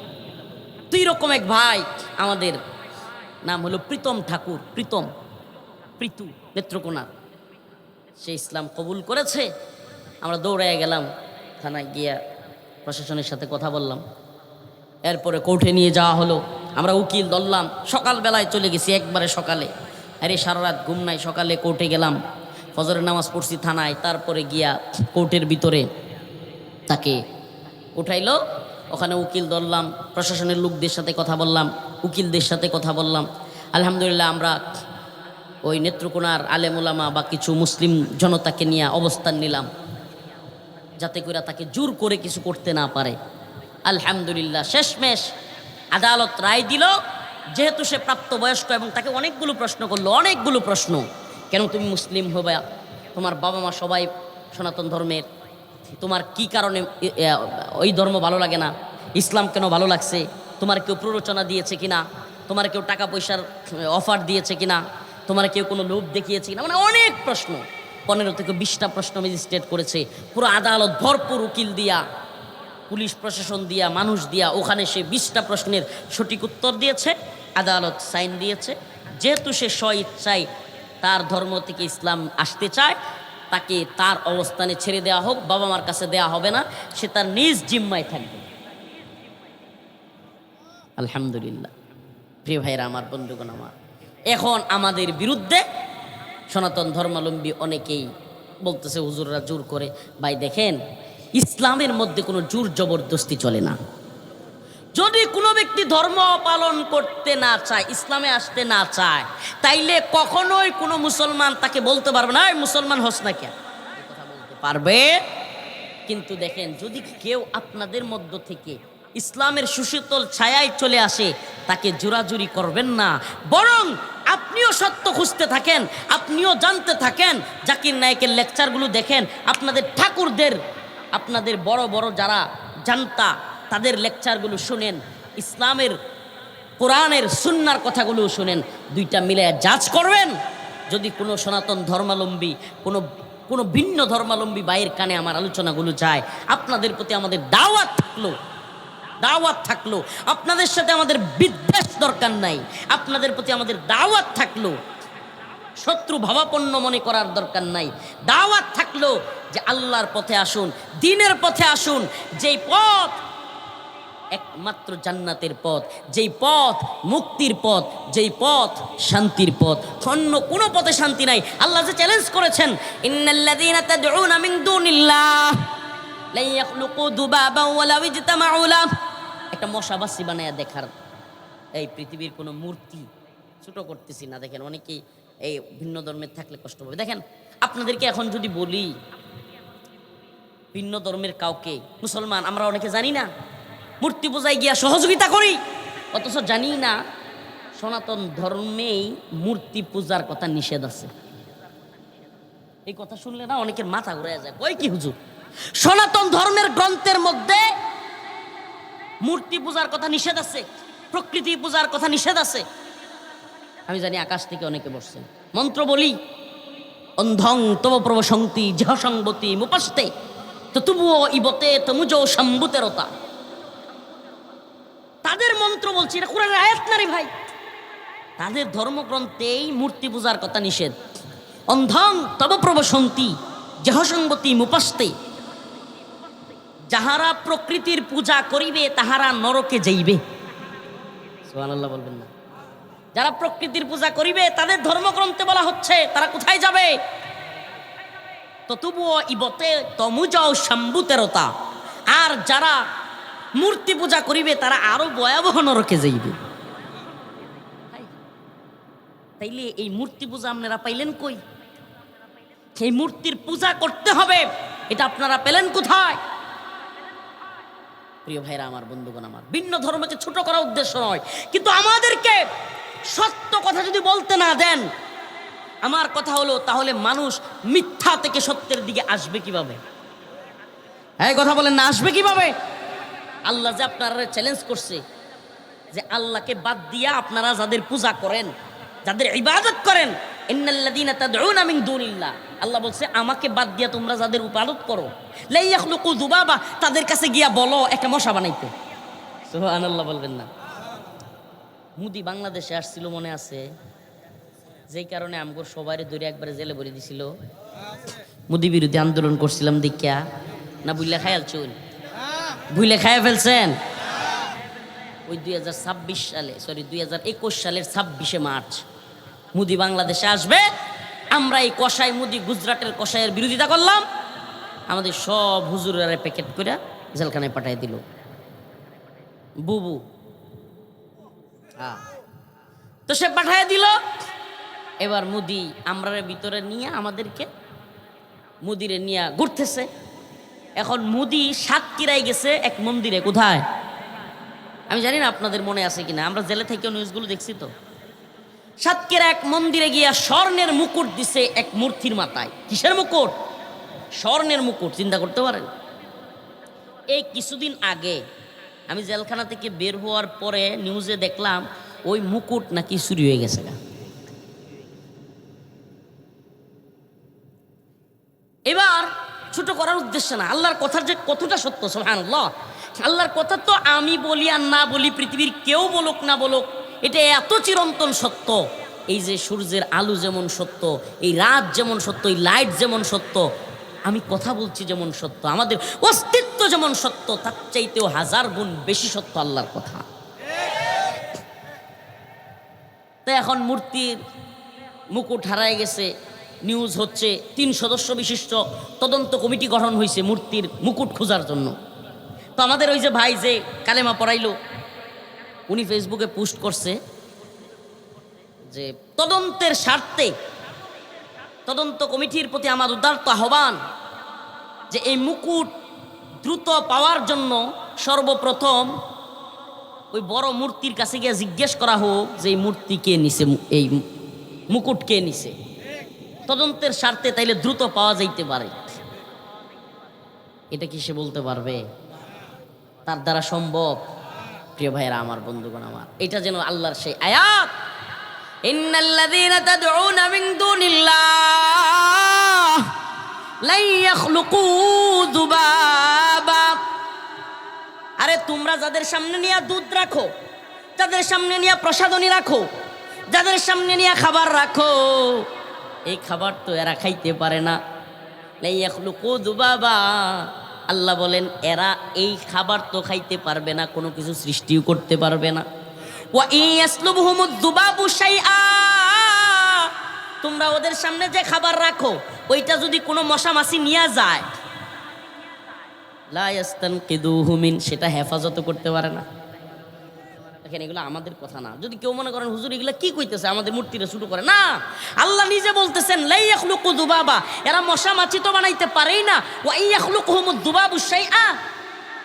দুই রকম এক ভাই, আমাদের নাম হলো প্রীতম ঠাকুর, প্রীতু নেত্রকোনা। সে ইসলাম কবুল করেছে। আমরা দৌড়ায় গেলাম, থানায় গিয়া প্রশাসনের সাথে কথা বললাম। এরপরে কোর্টে নিয়ে যাওয়া হলো। আমরা উকিল ধরলাম, সকালবেলায় চলে গেছি, একবারে সকালে। আরে সারা রাত ঘুম নাই, সকালে কোর্টে গেলাম, ফজরের নামাজ পড়ছি থানায়। তারপরে গিয়া কোর্টের ভিতরে তাকে উঠাইলো, ওখানে উকিল ধরলাম, প্রশাসনের লোকদের সাথে কথা বললাম, উকিলদের সাথে কথা বললাম। আলহামদুলিল্লাহ আমরা ওই নেত্রকোনার আলেম ওলামা বা কিছু মুসলিম জনতাকে নিয়ে অবস্থান নিলাম, যাতে করে তাকে জোর করে কিছু করতে না পারে। আলহামদুলিল্লাহ শেষমেশ আদালত রায় দিল, যেহেতু সে প্রাপ্তবয়স্ক এবং তাকে অনেকগুলো প্রশ্ন করলো, অনেকগুলো প্রশ্ন। কেন তুমি মুসলিম হবে? তোমার বাবা মা সবাই সনাতন ধর্মের, তোমার কি কারণে ওই ধর্ম ভালো লাগে না? ইসলাম কেন ভালো লাগছে? তোমার কেউ প্ররোচনা দিয়েছে কিনা? তোমার কেউ টাকা পয়সার অফার দিয়েছে কিনা? তোমার কেউ কোনো লোভ দেখিয়েছে কিনা? মানে অনেক প্রশ্ন, 15 থেকে 20টা প্রশ্ন ম্যাজিস্ট্রেট করেছে। পুরো আদালত ভরপুর উকিল দিয়া, পুলিশ প্রশাসন দিয়া, মানুষ দিয়া, ওখানে সে 20টা প্রশ্নের সঠিক উত্তর দিয়েছে। আদালত সাইন দিয়েছে। যেহেতু সে স্বইচ্ছায় তার ধর্ম থেকে ইসলাম আসতে চায়, তাকে তার অবস্থানে ছেড়ে দেওয়া হোক, বাবা মার কাছে দেওয়া হবে না, সে তার নিজ জিম্মায় থাকবে। আলহামদুলিল্লাহ। প্রিয় ভাইরা আমার, বন্ধুগণ আমার, এখন আমাদের বিরুদ্ধে সনাতন ধর্মাবলম্বী অনেকেই বলতেছে হুজুররা জোর করে। ভাই দেখেন, ইসলামের মধ্যে কোনো জোর জবরদস্তি চলে না। যদি কোনো ব্যক্তি ধর্ম পালন করতে না চায়, ইসলামে আসতে না চায়, তাইলে কখনোই কোনো মুসলমান তাকে বলতে পারবে না মুসলমান হস না, কেন কথা বলতে পারবে। কিন্তু দেখেন, যদি কেউ আপনাদের মধ্য থেকে ইসলামের সুশীতল ছায়ায় চলে আসে, তাকে জোরাজুরি করবেন না, বরং আপনিও সত্য খুঁজতে থাকেন, আপনিও জানতে থাকেন। জাকির নায়েকের লেকচারগুলো দেখেন, আপনাদের ঠাকুরদের, আপনাদের বড় বড় যারা জানতা, তাদের লেকচারগুলো শুনেন, ইসলামের কোরআনের সুন্নার কথাগুলো শুনেন, দুইটা মিলে জাজ করবেন। যদি কোনো সনাতন ধর্মাবলম্বী, কোনো ভিন্ন ধর্মাবলম্বী ভাইয়ের কানে আমার আলোচনাগুলো যায়, আপনাদের প্রতি আমাদের দাওয়াত থাকলো, আপনাদের সাথে আমাদের বিদ্বেষ দরকার নাই, আপনাদের প্রতি আমাদের দাওয়াত থাকলো, শত্রু ভাবাপন্ন মনে করার দরকার নাই। দাওয়াত থাকলো যে আল্লাহর পথে আসুন, দ্বীনের পথে আসুন। যেই পথ একমাত্র জান্নাতের পথ, যেই পথ মুক্তির পথ, যেই পথ শান্তির পথ। অন্য কোনো পথে শান্তি নাই। আল্লাহ যে চ্যালেঞ্জ করেছেন, ইন্নাল্লাযীনা তাদউনা মিন দুনিল্লাহ লা ইয়াখলুকু যুবাবান ওয়ালাউ ইজতামাউ লাহ। একটা মশাবাসি বানায়া দেখার, এই পৃথিবীর কোনো মূর্তি, ছোট করতেছি না, দেখেন অনেকেই এই ভিন্ন ধর্মের থাকলে কষ্ট পাবে। দেখেন আপনাদেরকে এখন যদি বলি ভিন্ন ধর্মের কাউকে, মুসলমান আমরা অনেকে জানি না, মূর্তি পূজায় গিয়া সহযোগিতা করি, অথচ জানি না সনাতন ধর্মেই মূর্তি পূজার কথা নিষেধ আছে। এই কথা শুনলে না অনেকের মাথা ঘুরে যায়, কই কি হুজুর, সনাতন ধর্মের গ্রন্থের মধ্যে মূর্তি পূজার কথা নিষেধ আছে, প্রকৃতি পূজার কথা নিষেধ আছে। আমি জানি আকাশ থেকে অনেকে বসছেন, মন্ত্র বলি, অন্ধং তব প্রবসন্তি জহসংবতী মুপাস্তে ততুবুও ইবতে তমুজো সম্বুতেরতা। তাদের মন্ত্র বলছি, এটা কোরআনের আয়াত না রে ভাই। তাদের ধর্মগ্রন্থেই মূর্তি পূজার কথা নিষেধ। অন্ধং তব প্রবসন্তি জহসংবতী মুপাস্তে, যাহারা প্রকৃতির পূজা করিবে তাহারা নরকে যাইবে। সুবহানাল্লাহ বলবেন না? যারা প্রকৃতির পূজা করিবে তাদের ধর্মগ্রন্থে বলা হচ্ছে তারা কোথায় যাবে? ততুবুও ইবতে তমুজাও সম্বুতেরতা। আর যারা মূর্তি পূজা করিবে তারা আরো ভয়াবহ নরকে যাইবে। তাইলে এই মূর্তি পূজা আপনারা পাইলেন কই? সেই মূর্তির পূজা করতে হবে, এটা আপনারা পেলেন কোথায়? প্রিয় ভাইরা আমার, বন্ধুগণ আমার, ভিন্ন ধর্মকে ছোট করার উদ্দেশ্য নয়, কিন্তু আমাদেরকে সত্য কথা যদি বলতে না দেন, আমার কথা হলো তাহলে মানুষ মিথ্যা থেকে সত্যের দিকে আসবে কিভাবে? হ্যাঁ কথা বলেন না, আসবে কিভাবে? আল্লাহ যে আপনারা চ্যালেঞ্জ করছে যে আল্লাহকে বাদ দিয়া আপনারা যাদের পূজা করেন, যাদের ইবাদত করেন, ইন্নাল্লাযীনা তাদউনা মিন দুনিল্লাহ, আল্লাহ বলছে আমাকে বাদ দিয়া তোমরা যাদের ইবাদত করো, লা ইয়াখলুকু যুবাবা, তাদের কাছে গিয়া বলো একটা মশা বানাইতে। সুবহানাল্লাহ বলবেন না? মুদি বাংলাদেশে আসছিল মনে আছে, যেই কারণে আমগো সবাইরে ধরে একবারে জেলে ভরে দিছিল। মুদি বিরোধী আন্দোলন করছিলাম দেখিয়া, না বুইলা খায়াল চুন ভুলে খায়া ফেলছেন? ওই 2026 সালে, সরি 2021 সালের 26শে মার্চ মুদি বাংলাদেশে আসবে। আমরা এই কসাই মুদি গুজরাটের কসাইয়ের বিরোধিতা করলাম, আমাদের সব হুজুরের প্যাকেট করে জেলখানায় পাঠিয়ে দিল। বুবু তো সে পাঠিয়ে দিল। এবার মুদি আমরা ভিতরে নিয়ে আমাদেরকে মুদিরে নিয়ে ঘুরতেছে। এখন মুদি সাতক্ষীরায় গেছে এক মন্দিরে। কোথায় আমি জানি না, আপনাদের মনে আছে কিনা, আমরা জেলে থেকে নিউজগুলো দেখছি তো। সাতক্ষীরা এক মন্দিরে গিয়া স্বর্ণের মুকুট দিছে এক মূর্তির মাথায়। কিসের মুকুট? স্বর্ণের মুকুট। চিন্তা করতে পারেন? এই কিছুদিন আগে আমি জেলখানা থেকে বের হওয়ার পরে নিউজে দেখলাম ওই মুকুট নাকি চুরি হয়ে গেছে। এবার ছোট করার উদ্দেশ্য না, আল্লাহর কথার যে কতটা সত্য, সুবহানাল্লাহ। আল্লাহর কথা তো আমি বলি আর না বলি, পৃথিবীর কেউ বলুক না বলুক, এটা এত চিরন্তন সত্য। এই যে সূর্যের আলো যেমন সত্য, এই রাত যেমন সত্য, এই লাইট যেমন সত্য, আমি কথা বলছি যেমন সত্য, আমাদের অস্তিত্ব যেমন সত্য, তার চাইতেও 1000 গুণ বেশি সত্য আল্লাহর কথা। তো এখন মূর্তির মুকুট হারায় গেছে, নিউজ হচ্ছে। 3 সদস্য বিশিষ্ট তদন্ত কমিটি গঠন হয়েছে মূর্তির মুকুট খোঁজার জন্য। তো আমাদের ওই যে ভাই যে কালেমা পড়াইলো, উনি ফেসবুকে পোস্ট করছে যে তদন্তের স্বার্থে তদন্ত কমিটির প্রতি আমার উদারত আহ্বান যে এই মুকুট দ্রুত পাওয়ার জন্য সর্বপ্রথম ওই বড় মূর্তির কাছে গিয়ে জিজ্ঞেস করা হোক যে এই মূর্তি কে নিছে, এই মুকুট কে নিছে। তদন্তের স্বার্থে তাইলে দ্রুত পাওয়া যাইতে পারে। এটা কি সে বলতে পারবে? তার দ্বারা সম্ভব? প্রিয় ভাইরা আমার, বন্ধুগণ আমার, এটা যেন আল্লাহর সেই আয়াত, ইন্নাল্লাযীনা তাদউনা মিন দুনিল্লাহ লা ইয়াখলুকু যুবাবা। আরে তোমরা যাদের সামনে নিয়ে দুধ রাখো, যাদের সামনে নিয়ে প্রসাদনী রাখো, যাদের সামনে নিয়ে খাবার রাখো, এই খাবার তো এরা খাইতে পারে না। লা ইয়াখলুকু যুবাবা, আল্লাহ বলেন এরা এই খাবার তো খাইতে পারবে না, কোনো কিছু সৃষ্টিও করতে পারবে না। ওয়া ইয়াসলুবহুমুদ যুবাবু শাইআ, তোমরা ওদের সামনে যে খাবার রাখো ওইটা যদি কোনো মশা মাছি নিয়ে যায়, লা ইয়াস্তানকিদুহু মিন, সেটা হেফাজত করতে পারে না। দেখেন এগুলো আমাদের কথা না। যদি কেউ মনে করেন হুজুর এগুলো কি কইতেছে, আমাদের মূর্তিরা শুরু করে না, আল্লাহ নিজে বলতেছেন লা ইয়াখলুকু যুবাবা, এরা মশা মাছি তো বানাইতে পারেই না। ওয়া ইয়াখলুকুহুমুদ যুবাবু শাইআ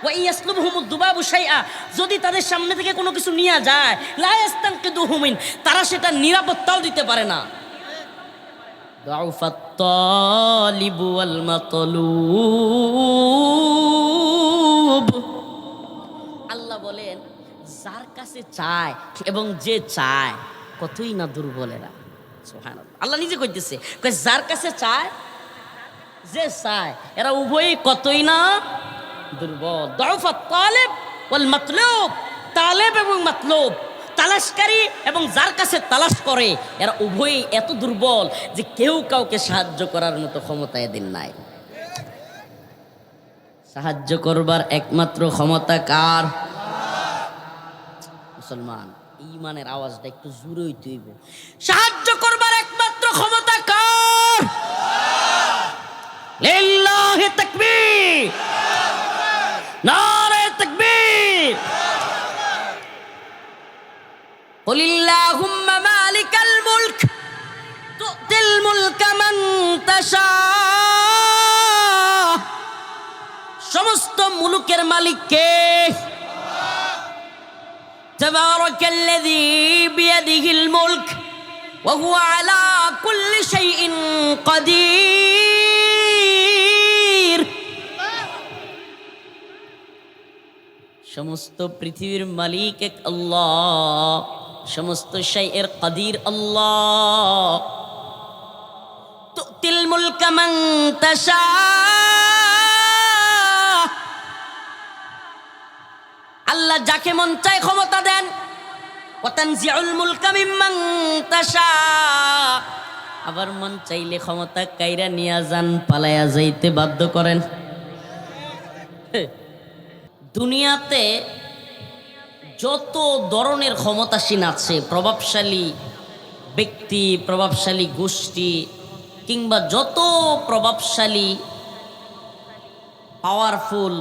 ওয়া ইয়াসলুবহুমুদ যুবাবু শাইআ, যদি তাদের সামনে থেকে কোনো কিছু নিয়ে যায়, লা ইয়াস্তানকিদুহু মিন, তারা সেটা নিরাপত্তাও দিতে পারে না। দাউফাত তালিবু ওয়াল মাতলুব, আল্লাহ বলেন যার কাছে চায় এবং যে চায় কতই না দুর্বল এরা। সুবহানাল্লাহ, আল্লাহ নিজে কইতেছে, যার কাছে চায় যে চায় এরা উভয়ই কতই না দুর্বল। দাউফাত তালিব ওয়াল মাতলুব, তালেব এবং মাতলুব, তালাশকারী এবং যার কাছে তালাশ করে, এরা উভয়ই এত দুর্বল যে কেউ কাউকে সাহায্য করার মতো ক্ষমতা এদের নাই। সাহায্য করবার একমাত্র ক্ষমতা কার? মুসলমান, ঈমানের আওয়াজটা একটু জোরে হইতে হইব। সাহায্য করবার একমাত্র ক্ষমতা কার? লিল্লাহি তাকবীর, নারে তাকবীর। কুলিল্লাহুম্মা মালিকাল মুলক তুতিল মুলকা মান তাশা, সমস্ত মুলুকের মালিক কে? তাবারাকাল্লাযী বিয়াদিহিল মুলক ওয়া হুয়া আলা কুল্লি শাইইন কাদির। সমস্ত পৃথিবীর মালিক এক আল্লাহ, সমস্ত শাইয়ের কাদির আল্লাহ। তুতিল মুলকা মান তাশা, আল্লাহ যাকে মন চায় ক্ষমতা দেন। ওয়া তানজিউল মুলকা মিম্মান তাশা, আবার মন চাইলে ক্ষমতা কাইরা নিয়া যান, পালায়া যাইতে বাধ্য করেন। দুনিয়াতে যত ধরনের ক্ষমতাসীন আছে, প্রভাবশালী ব্যক্তি, প্রভাবশালী গোষ্ঠী, কিংবা যত প্রভাবশালী পাওয়ারফুল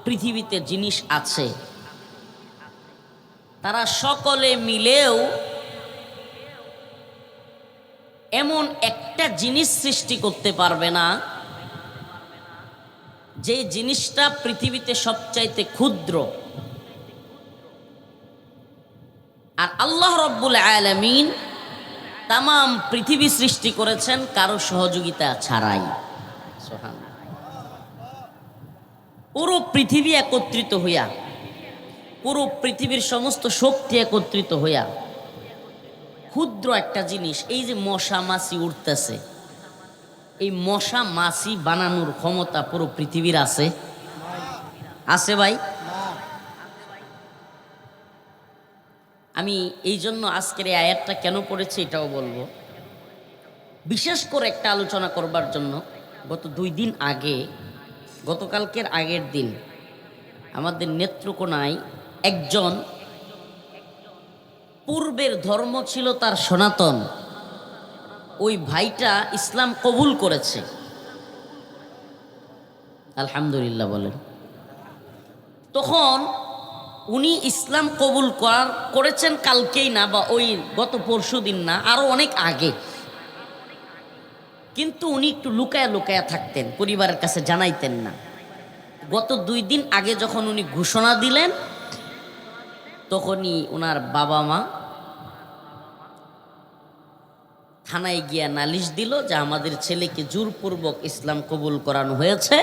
পৃথিবীতে জিনিস আছে, তারা সকলে মিলেও এমন একটা জিনিস সৃষ্টি করতে পারবে না যে জিনিসটা পৃথিবীতে সবচাইতে ক্ষুদ্র। আর আল্লাহ রব্বুল আলামিন তামাম পৃথিবী সৃষ্টি করেছেন কারো সহযোগিতা ছাড়াই। সুবহানাল্লাহ, পুরো পৃথিবী একত্রিত হইয়া, পুরো পৃথিবীর সমস্ত শক্তি একত্রিত হইয়া ক্ষুদ্র একটা জিনিস, এই যে মশা মাছি উঠতেছে, এই মশা মাছি বানানোর ক্ষমতা পুরো পৃথিবীর আছে? আছে ভাই? আমি এই জন্য আজকের এই আয়াতটা কেন পড়েছি এটাও বলবো। বিশেষ করে একটা আলোচনা করবার জন্য, গত 2 দিন আগে, গতকালকের আগের দিন আমাদের নেত্রকোনায় একজন, পূর্বের ধর্ম ছিল তার সনাতন, ওই ভাইটা ইসলাম কবুল করেছে। আলহামদুলিল্লাহ বলেন। তখন উনি ইসলাম কবুল করেছেন কালকেই না, বা ওই গত পরশু দিন না, আরো অনেক আগে। কিন্তু উনি একটু লুকায়া লুকায়া থাকতেন, পরিবারের কাছে জানাইতেন না। গত 2 দিন আগে যখন উনি ঘোষণা দিলেন, তখনই ওনার বাবা মা থানায় গিয়া নালিশ দিল যে আমাদের ছেলেকে জোরপূর্বক ইসলাম কবুল করানো হয়েছে।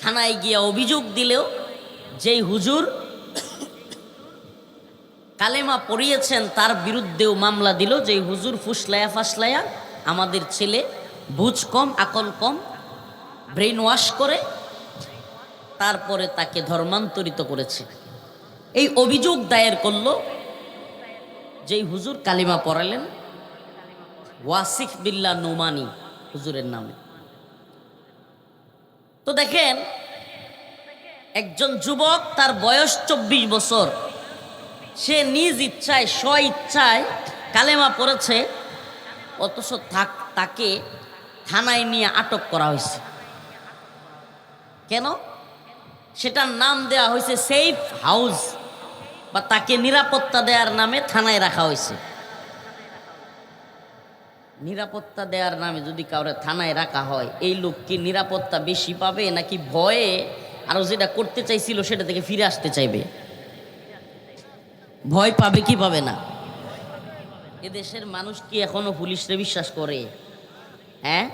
থানায় গিয়া অভিযোগ দিলেও যেই হুজুর কালেমা পড়িয়েছেন তার বিরুদ্ধেও মামলা দিল, যেই হুজুর ফুসলায়া ফাসলায়া আমাদের ছেলে বুঝ কম, আকল কম, ব্রেন ওয়াশ করে তারপরে তাকে ধর্মান্তরিত করেছে। এই অভিযোগ দায়ের করলো যেই হুজুর কালিমা পড়ালেন, ওয়াসিফ বিল্লাহ নোমানি হুজুরের নামে। তো দেখেন, একজন যুবক, তার বয়স 24 বছর, সে নিজ ইচ্ছায় স্ব ইচ্ছায় কালেমা পড়েছে, অথচ তাকে থানায় নিয়ে আটক করা হয়েছে। কেন? সেটার নাম দেওয়া হয়েছে সেফ হাউস, বা তাকে নিরাপত্তা দেওয়ার নামে থানায় রাখা হয়েছে। নিরাপত্তা দেওয়ার নামে যদি কাউরে থানায় রাখা হয়, এই লোক কি নিরাপত্তা বেশি পাবে, নাকি ভয়ে আরো যেটা করতে চাইছিল সেটা থেকে ফিরে আসতে চাইবে? ভয় পাবে কি পাবে না? এদেশের মানুষ কি এখনো পুলিশরে বিশ্বাস করে? হ্যাঁ,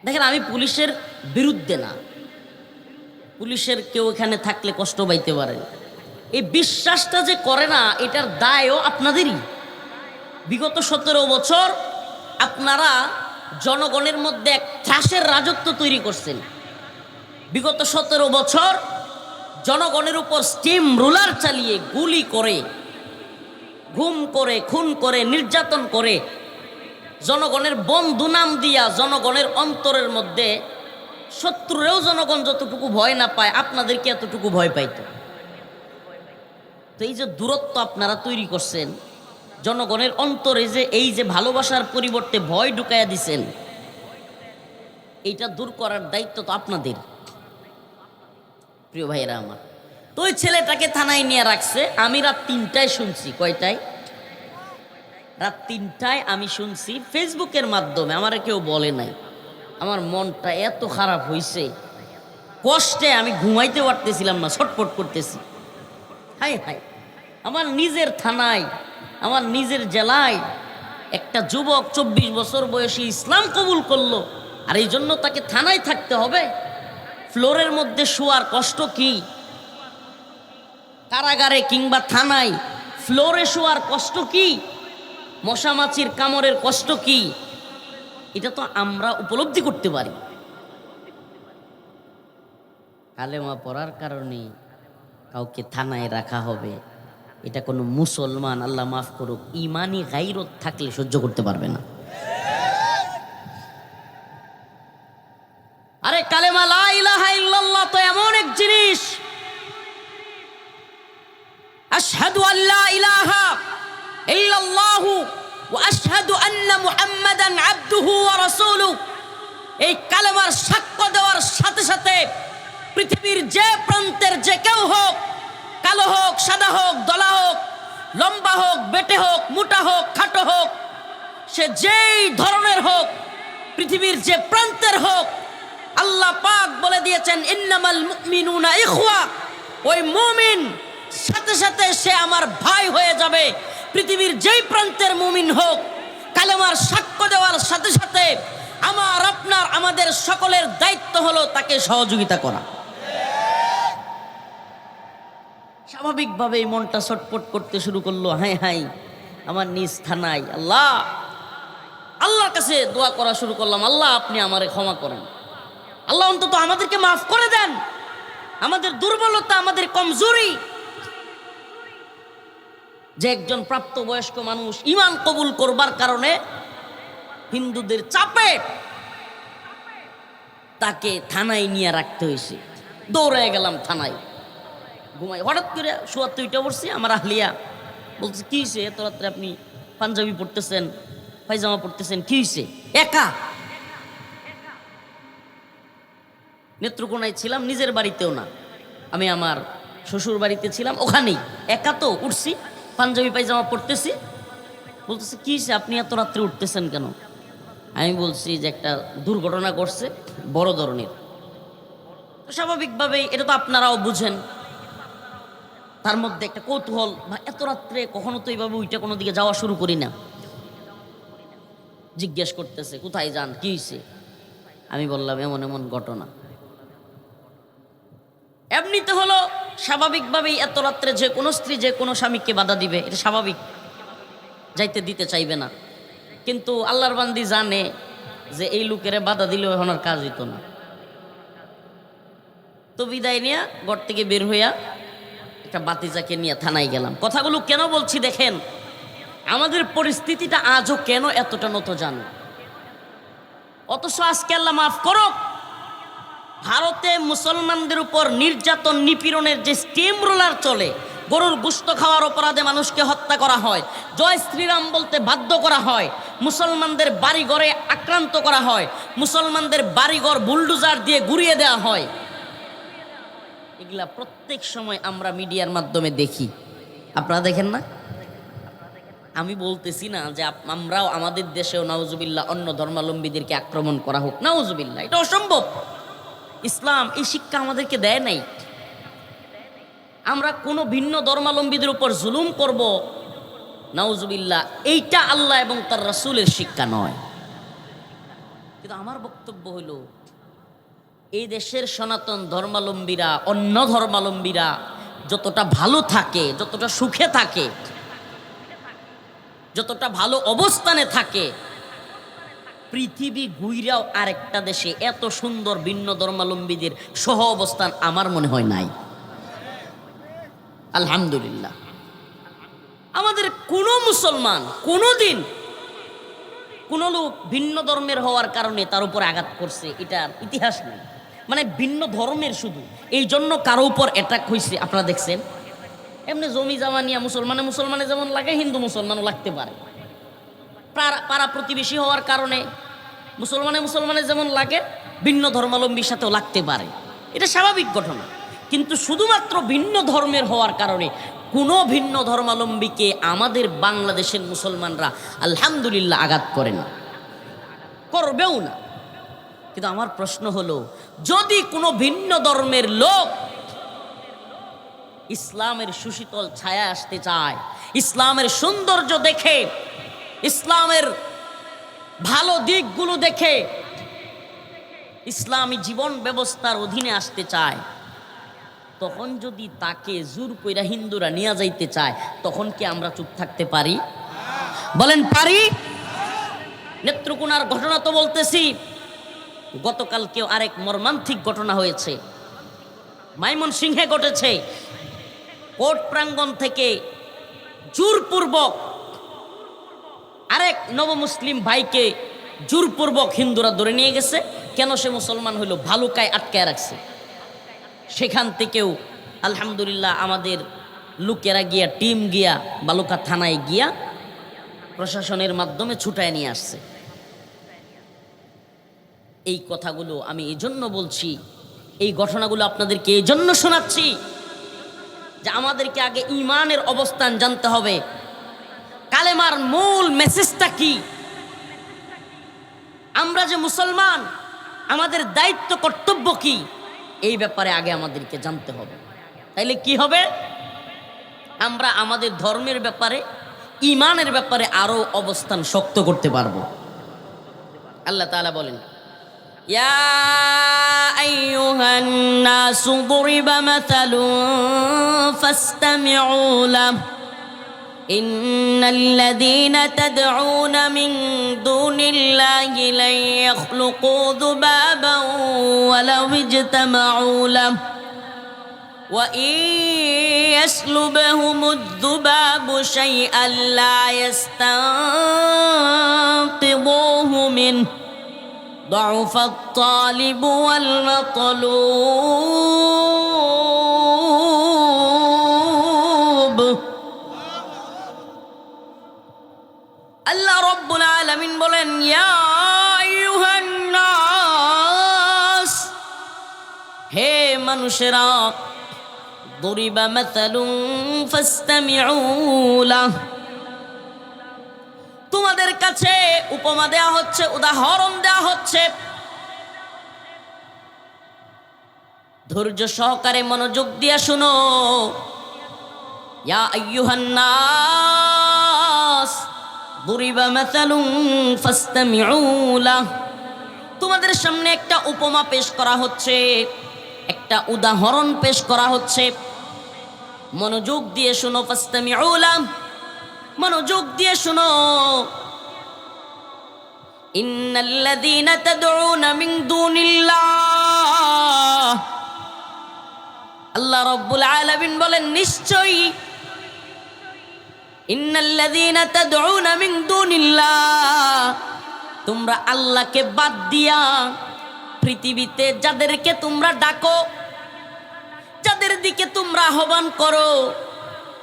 দেখেন, আমি পুলিশের বিরুদ্ধে না, পুলিশের কেউ এখানে থাকলে কষ্ট পাইতে পারে, এই বিশ্বাসটা যে করে না, এটার দায়ও আপনাদেরই। বিগত 17 বছর আপনারা জনগণের মধ্যে এক ত্রাসের রাজত্ব তৈরি করছেন। বিগত 17 বছর জনগণের উপর স্টিম রুলার চালিয়ে, গুলি করে, গুম করে, খুন করে, নির্যাতন করে, জনগণের বন্ধু নাম দিয়া জনগণের অন্তরের মধ্যে শত্রুরেও জনগণ যতটুকু ভয় না পায়, আপনাদেরকে এতটুকু ভয় পাইত। তো এই যে দূরত্ব আপনারা তৈরি করছেন জনগণের অন্তরে, যে এই যে ভালোবাসার পরিবর্তে ভয় ঢুকাইয়া দিছেন, এইটা দূর করার দায়িত্ব তো আপনাদের, প্রিয় ভাইয়েরা আমার। তো ওই ছেলেটাকে থানায় নিয়ে রাখছে। আমি রাত 3টায় শুনছি। কয়টায়? রাত 3টায় আমি শুনছি ফেসবুকের মাধ্যমে, আমার কেউ বলে নাই। আমার মনটা এত খারাপ হয়েছে, কষ্টে আমি ঘুমাইতে পারতেছিলাম না, ছটফট করতেছি। হাই হাই, আমার নিজের থানায়, আমার নিজের জেলায় একটা যুবক 24 বছর বয়সী ইসলাম কবুল করলো, আর এই জন্য তাকে থানায় থাকতে হবে? ফ্লোরের মধ্যে শোয়ার কষ্ট কি? কারাগারে কিংবা থানায় ফ্লোরে শোয়ার কষ্ট কি? মশামাছির কামড়ের কষ্ট কি? এটা তো আমরা উপলব্ধি করতে পারি। কালেমা পড়ার কারণে কাউকে থানায় রাখা হবে, এটা কোনো মুসলমান, আল্লাহ মাফ করুক, ইমানি গায়রত থাকলে সহ্য করতে পারবে না। আরে কালেমা লা ইলাহা ইল্লাল্লাহ তো এমন এক জিনিস, আশহাদু আল্লা ইলাহা ইল্লাল্লাহু ওয়া আশহাদু আন্না মুহাম্মাদান আবদুহু ওয়া রাসূলুহু, এই কালেমার সাক্ষ্য দেওয়ার সাথে সাথে পৃথিবীর যে প্রান্তের যে কেউ হোক, কালো হোক, সাদা হোক, দলা হোক, লম্বা হোক, বেটে হোক, মোটা হোক, খাটো হোক, সে যেই ধরনের হোক, পৃথিবীর যে প্রান্তের হোক, আল্লাহ পাক বলে দিয়েছেন ইন্নামাল মুমিনুনা ইখওয়া, ওই মুমিন সাথে সাথে সে আমার ভাই হয়ে যাবে। পৃথিবীর যেই প্রান্তের মুমিন হোক, কালেমার সাক্ষ্য দেওয়ার সাথে সাথে আমার, আপনার, আমাদের সকলের দায়িত্ব হলো তাকে সহযোগিতা করা। স্বাভাবিকভাবে মনটা ছটফট করতে শুরু করলো। হাই হাই, আমার নিজ থানায়, আল্লাহর কাছে দোয়া করা শুরু করলাম, আল্লাহ আপনি আমারে ক্ষমা করেন, আল্লাহ অন্তত আমাদেরকে মাফ করে দেন, আমাদের দুর্বলতা, আমাদের কমজোরি। যে একজন প্রাপ্তবয়স্ক মানুষ ঈমান কবুল করবার কারণে হিন্দুদের চাপে তাকে থানায় নিয়ে রাখতে হয়েছে। দৌড়ে গেলাম থানায়, ঘুমাই, হঠাৎ করে শোয়ার তুইটা পড়ছি। আমার আহলিয়া বলছে, কি হয়েছে এত রাত্রে আপনি পাঞ্জাবি পড়তেছেন, পায়জামা পড়তেছেন, কি হয়েছে? একা নেত্রকোনায় ছিলাম, নিজের বাড়িতেও না, আমি আমার শ্বশুর বাড়িতে ছিলাম, ওখানেই একা তো উঠছি, পাঞ্জাবি পায়জামা পড়তেছি। বলতেছে, কি হয়েছে আপনি এত রাত্রে উঠতেছেন কেন? আমি বলছি যে একটা দুর্ঘটনা ঘটছে বড় ধরনের। তো স্বাভাবিকভাবেই এটা তো আপনারাও বুঝেন, তার মধ্যে একটা কৌতূহল, বা এত রাত্রে কখনো তো এইভাবে ওইটা কোনো দিকে যাওয়া শুরু করি না। জিজ্ঞেস করতেছে, কোথায় যান, কি হয়েছে? আমি বললাম এমন এমন ঘটনা। এমনিতে হলো স্বাভাবিকভাবেই এত রাত্রে যে কোনো স্ত্রী যে কোনো স্বামীকে বাধা দিবে, এটা স্বাভাবিক, যাইতে দিতে চাইবে না। কিন্তু আল্লাহর বান্দি জানে যে এই লোকেরে বাধা দিলে ওনার কাজ হইতো না। তো বিদায় নিয়ে ঘর থেকে বের হইয়া একটা বাতিজাকে নিয়ে থানায় গেলাম। কথাগুলো কেন বলছি দেখেন, আমাদের পরিস্থিতিটা আজও কেন এতটা নত জানো, অথচ আজকে আল্লাহ মাফ করো, ভারতে মুসলমানদের উপর নির্যাতন নিপীড়নের যে স্টিম রোলার চলে, গরুর গোশত খাওয়ার অপরাধে মানুষকে হত্যা করা হয়, জয় শ্রীরাম বলতে বাধ্য করা হয়, মুসলমানদের বাড়িঘরে আক্রান্ত করা হয়, মুসলমানদের বাড়িঘর বুলডোজার দিয়ে গুড়িয়ে দেওয়া হয়, এগুলা প্রত্যেক সময় আমরা মিডিয়ার মাধ্যমে দেখি। আপনারা দেখেন না? আমি বলতেছি না যে আমরাও আমাদের দেশেও নাউজুবিল্লাহ অন্য ধর্মাবলম্বীদেরকে আক্রমণ করা হোক, নাউজুবিল্লাহ, এটা অসম্ভব। ইসলাম এই শিক্ষা আমাদেরকে দেয় নাই। আমরা কোনো ভিন্ন ধর্মাবলম্বীদের উপর জুলুম করব, নাউজুবিল্লাহ, এইটা আল্লাহ এবং তার রাসূলের শিক্ষা নয়। কিন্তু আমার বক্তব্য হলো, এই দেশের সনাতন ধর্মাবলম্বীরা অন্য ধর্মাবলম্বীরা যতটা ভালো থাকে, যতটা সুখে থাকে, যতটা ভালো অবস্থানে থাকে, পৃথিবী ঘুইরাও আরেকটা দেশে এত সুন্দর ভিন্ন ধর্মাবলম্বীদের সহ অবস্থান আমার মনে হয় নাই। আলহামদুলিল্লাহ, আমাদের কোনো মুসলমান কোনোদিন কোনো লোক ভিন্ন ধর্মের হওয়ার কারণে তার উপর আঘাত করছে এটার ইতিহাস নেই। মানে ভিন্ন ধর্মের শুধু এই জন্য কারো উপর অ্যাটাক হয়েছে আপনারা দেখছেন? এমনি জমি জামা নিয়ে মুসলমানে যেমন লাগে হিন্দু মুসলমানও লাগতে পারে, পাড়া প্রতিবেশী হওয়ার কারণে মুসলমানে যেমন লাগে ভিন্ন ধর্মাবলম্বীর সাথেও লাগতে পারে, এটা স্বাভাবিক ঘটনা। কিন্তু শুধুমাত্র ভিন্ন ধর্মের হওয়ার কারণে কোনো ভিন্ন ধর্মাবলম্বীকে আমাদের বাংলাদেশের মুসলমানরা আলহামদুলিল্লাহ আঘাত করে না, করবেও না। কিন্তু আমার প্রশ্ন হলো, যদি কোনো ভিন্ন ধর্মের লোক ইসলামের সুশীতল ছায়া আসতে চায়, ইসলামের সৌন্দর্য দেখে, ইসলামের ভালো দিকগুলো দেখে ইসলামী জীবন ব্যবস্থার অধীনে আসতে চায়, তখন যদি তাকে জোর কইরা হিন্দুরা নিয়ে যাইতে চায়, তখন কি আমরা চুপ থাকতে পারি? বলেন পারি? নেত্রকোনার ঘটনা তো বলতেছি, গতকালকেও আরেক মর্মান্তিক ঘটনা হয়েছে, ময়মনসিংহে ঘটেছে। কোর্ট প্রাঙ্গণ থেকে জোরপূর্বক আরেক নবমুসলিম ভাইকে জোরপূর্বক হিন্দুরা ধরে নিয়ে গেছে। কেন সে মুসলমান হইল? ভালুকায় আটকায় রাখছে। সেখান থেকেও আলহামদুলিল্লাহ আমাদের লোকেরা গিয়া, টিম গিয়া বালুকা থানায় গিয়া প্রশাসনের মাধ্যমে ছুটায় নিয়ে আসছে। এই কথাগুলো আমি এই জন্য বলছি, এই ঘটনাগুলো আপনাদেরকে এই জন্য শোনাচ্ছি যে আমাদেরকে আগে ঈমানের অবস্থান জানতে হবে, কালেমার মূল মেসেজটা কি, আমরা যে মুসলমান আমাদের দায়িত্ব কর্তব্য কি, এই ব্যাপারে আগে আমাদেরকে জানতে হবে। তাইলে কি হবে? আমরা আমাদের ধর্মের ব্যাপারে, ঈমানের ব্যাপারে আরো অবস্থান শক্ত করতে পারবো। আল্লাহ তাআলা বলেন, ইয়া আইয়ুহান নাসু দুরিবা মাসালুন ফাসতামিউ লাহু ইন্নাল্লাযীনা তাদউনা মিন দুনিল্লাহি লা ইয়াখলুকু যুবাবান ওয়ালাউ ইজতামাউ লাহু ওয়া ইন ইয়াসলুবহুমুয যুবাবু শাইআন লা ইস্তানকিযুহু মিনহু ضعف الطالب والمطلوب। আল্লাহ রব্বুল আলামিন বলেন, ইয়া আইয়ুহান নাস, হে মানুষেরা, দুরিবা মাসালুন ফাসতামিউ লাহু, তোমাদের কাছে উপমা দেয়া হচ্ছে, উদাহরণ দেয়া হচ্ছে, ধৈর্য সহকারে মনোযোগ দিয়ে শুনো। ইয়া আইয়ুহান নাস দুরিবা মাসালুন ফাসতামিউ লাহু, তোমাদের সামনে একটা উপমা পেশ করা হচ্ছে, একটা উদাহরণ পেশ করা হচ্ছে, মনোযোগ দিয়ে শুনো। ফাসতামিউ লাহু, মনোযোগ দিয়ে শুনো। ইন্নাল্লাযীনা তাদউনা মিন দুনিল্লাহ, আল্লাহ রাব্বুল আলামিন বলেন, নিশ্চয়ই ইন্নাল্লাযীনা তাদউনা মিন দুনিল্লাহ, তোমরা আল্লাহকে বাদ দিয়া পৃথিবীতে যাদেরকে তোমরা ডাকো, যাদের দিকে তোমরা আহ্বান করো,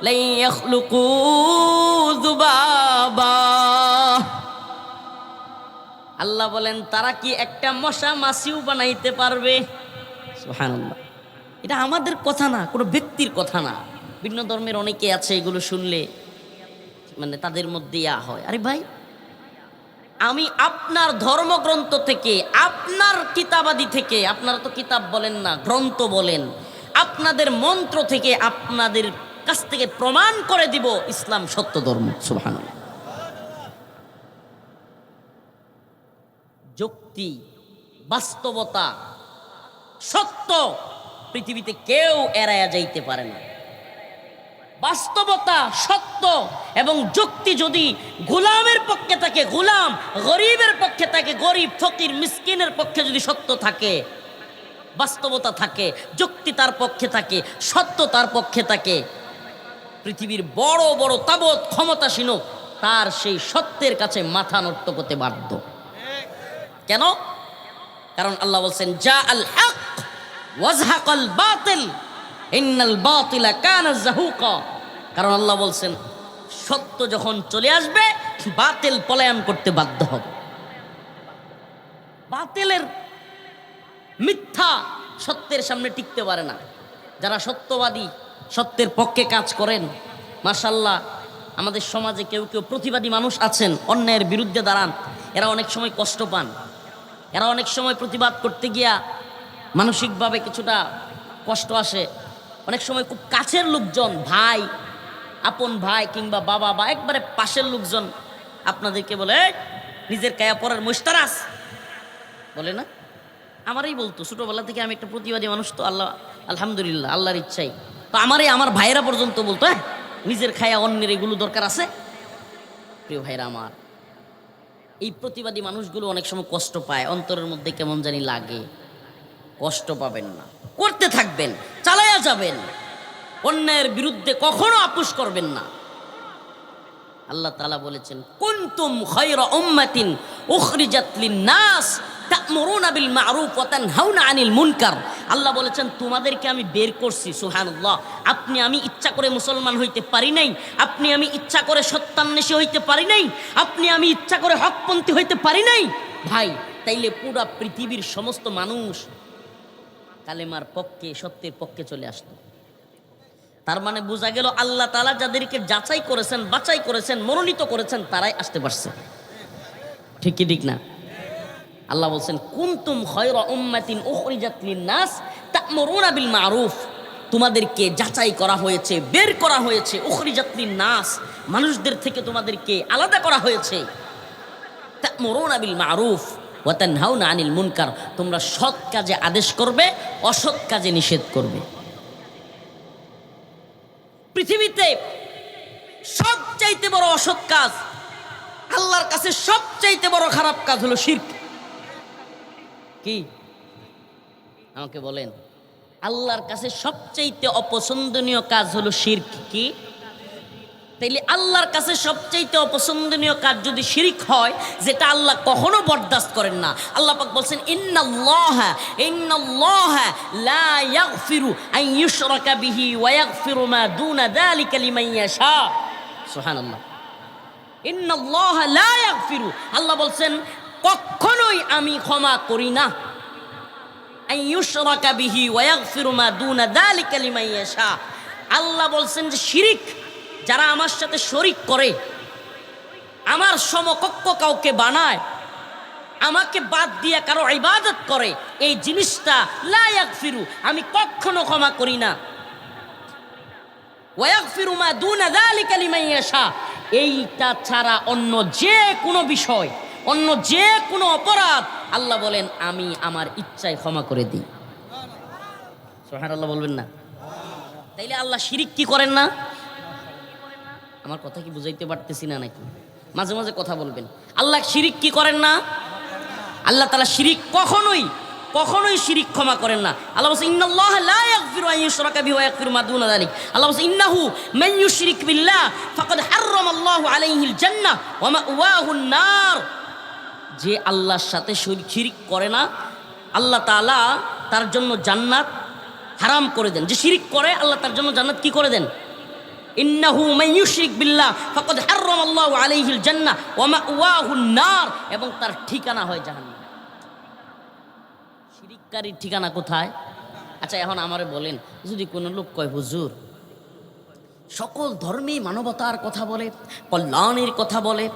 লাই ইয়াখলুকু যুবাবা, আল্লাহ বলেন তারা কি একটা মশা মাছিও বানাইতে পারবে? সুবহানাল্লাহ। এটা আমাদের কথা না, কোনো ব্যক্তির কথা না। ভিন্ন ধর্মের অনেকে আছে, এগুলো শুনলে মানে তাদের মধ্যে হয়, আরে ভাই আমি আপনার ধর্মগ্রন্থ থেকে, আপনার কিতাবাদি থেকে, আপনারা তো কিতাব বলেন না, গ্রন্থ বলেন, আপনাদের মন্ত্র থেকে আপনাদের কাছ থেকে প্রমাণ করে দিব ইসলাম সত্য ধর্ম। সুবহানাল্লাহ। যুক্তি, বাস্তবতা, সত্য পৃথিবীতে কেউ এড়ায়া যাইতে পারে না। বাস্তবতা, সত্য এবং যুক্তি যদি গোলামের পক্ষে থাকে গোলাম, গরিবের পক্ষে থাকে গরিব, ফকির মিসকিনের পক্ষে যদি সত্য থাকে, বাস্তবতা থাকে, যুক্তি তার পক্ষে থাকে, সত্য তার পক্ষে থাকে, পৃথিবীর বড় বড় তাবৎ ক্ষমতাসীন তার সেই সত্যের কাছে মাথা নত করতে বাধ্য। কেন? কারণ আল্লাহ বলছেন জা আল হক ওয়াজহাকাল বাতিল ইন্নাল বাতিলা কানা যাহুকা। কারণ আল্লাহ বলছেন সত্য যখন চলে আসবে বাতিল পলায়ন করতে বাধ্য হবে। বাতিলের মিথ্যা সত্যের সামনে টিকতে পারে না। যারা সত্যবাদী, সত্যের পক্ষে কাজ করেন, মাশাআল্লাহ আমাদের সমাজে কেউ কেউ প্রতিবাদী মানুষ আছেন, অন্যায়ের বিরুদ্ধে দাঁড়ান, এরা অনেক সময় কষ্ট পান। এরা অনেক সময় প্রতিবাদ করতে গিয়া মানসিকভাবে কিছুটা কষ্ট আসে। অনেক সময় খুব কাছের লোকজন, ভাই, আপন ভাই কিংবা বাবা বা একবারে পাশের লোকজন আপনাদেরকে বলে নিজের কায়া পরের মুস্তারাস বলে না, আমারই বলতো ছোটবেলা থেকে, আমি একটা প্রতিবাদী মানুষ তো, আল্লাহ আলহামদুলিল্লাহ আল্লাহর ইচ্ছাই তো আমার ভাইয়েরা পর্যন্ত বলতো নিজের খায়া অন্যের এগুলো দরকার আছে। প্রিয় ভাইরা আমার, এই প্রতিবাদী মানুষগুলো অনেক সময় কষ্ট পায়, অন্তরের মধ্যে কেমন জানি লাগে। কষ্ট পাবেন না, করতে থাকবেন, চালায়া যাবেন, অন্যায়ের বিরুদ্ধে কখনো আপোষ করবেন না। আল্লাহ তাআলা বলেছেন কুনতুম খায়রা উম্মাতিন উখরিজাত লিন-নাস তা'মুরুনা বিল মা'রুফ ওয়া তানহাউনা আনিল মুনকার। আল্লাহ বলেছেন তোমাদেরকে আমি বের করছি। সুবহানাল্লাহ। আমি ইচ্ছা করে মুসলমান হইতে পারি নাই, আমি ইচ্ছা করে সত্যান্বেষী হইতে পারি নাই, আমি ইচ্ছা করে হকপন্থী হইতে পারি নাই। ভাই তাইলে পুরা পৃথিবীর সমস্ত মানুষ কালেমার পক্ষে, সত্যের পক্ষে চলে আসতো। তার মানে বোঝা গেল আল্লাহ তাআলা যাদেরকে যাচাই করেছেন, বাছাই করেছেন, মনোনীত করেছেন তারাই আসতে পারছে। ঠিক কি ঠিক না? আল্লাহ বলছেন কুনতুম খায়রা উম্মাতিন উখরিজাত লিন-নাস তা'মুরুনা বিল মা'রুফ, তোমাদেরকে যাচাই করা হয়েছে, বের করা হয়েছে, উখরিজাত লিন-নাস, মানুষদের থেকে তোমাদেরকে আলাদা করা হয়েছে। তা'মুরুনা বিল মা'রুফ ওয়া তানহাউনা আনিল মুনকার, তোমরা সৎ কাজে আদেশ করবে, অসৎ কাজে নিষেধ করবে। পৃথিবীতে সবচাইতে বড় অসৎ কাজ, আল্লাহর কাছে সবচাইতে বড় খারাপ কাজ হলো শিরক। কি আমাকে বলেন? আল্লাহর কাছে সবচাইতে অপছন্দনীয় কাজ হলো শিরক। কি? তাইলে আল্লাহর কাছে সবচাইতে অপছন্দনীয় কাজ যদি শিরক হয়, যেটা আল্লাহ কখনো বরদাস্ত করেন না। আল্লাহ পাক বলছেন ইন্নাল্লাহা লা ইয়াগফিরু আন ইউশরাকা বিহি ওয়া ইয়াগফিরু মা দুনা যালিকা লিমান ইয়াশা। সুবহানাল্লাহ। ইন্নাল্লাহা লা ইয়াগফিরু, আল্লাহ বলছেন কখনোই আমি ক্ষমা করি না, আন ইউশরাকা বিহি ওয়া ইয়াগফিরু মা দুনা যালিকা লিমান ইয়াশা। আল্লাহ বলছেন যে শিরক যারা আমার সাথে শরীক করে, আমার সমকক্ষ কাউকে বানায়, আমাকে বাদ দিয়ে কারো ইবাদত করে, এই জিনিসটা লা ইয়াগফিরু, আমি কখনো ক্ষমা করি না। ওয়া ইয়াগফিরু মা দুনা যালিকা লিমান ইয়াশা, এইটা ছাড়া অন্য যে কোনো বিষয়, অন্য যে কোনো অপরাধ আল্লাহ বলেন আমি আমার ইচ্ছায় ক্ষমা করে দিই। সুবহানাল্লাহ বলবেন না? তাইলে আল্লাহ শিরক কি করেন না? আমার কথা কি বুঝাইতে পারতেছি না নাকি? মাঝে মাঝে কথা বলবেন। আল্লাহ শিরক কি করেন না? আল্লাহ তাআলা শিরক কখনোই শিরক ক্ষমা করেন না। আল্লাহ বলেন ইন্নাল্লাহা লা ইয়াগফিরু আন ইউশরাকা বিহি ওয়া ইয়াগফিরু মা দুনা যালিক। আল্লাহ বলেন ইন্নাহু মান ইউশরিক বিল্লাহ ফাকাদ হাররামাল্লাহু আলাইহিল জান্নাহ ওয়া মাওয়াহুন নার। যে আল্লাহর সাথে শিরক করে না আল্লাহ তাআলা তার জন্য জান্নাত হারাম করে দেন। যে শিরিক করে আল্লাহ তার জন্য জান্নাত কি করে দেন? ইন্নাহু মান ইউশরিক বিল্লাহ ফাকাদ হারামাল্লাহু আলাইহিল জান্নাহ ওয়া মাওয়াহুন নার, এবং তার ঠিকানা হয় জাহান্নাম। শিরিককারীর ঠিকানা কোথায়? আচ্ছা এখন আমারে বলেন, যদি কোনো লোক কয় হুজুর সকল ধর্মেই মানবতার কথা বলে, কল্যাণের কথা বলে,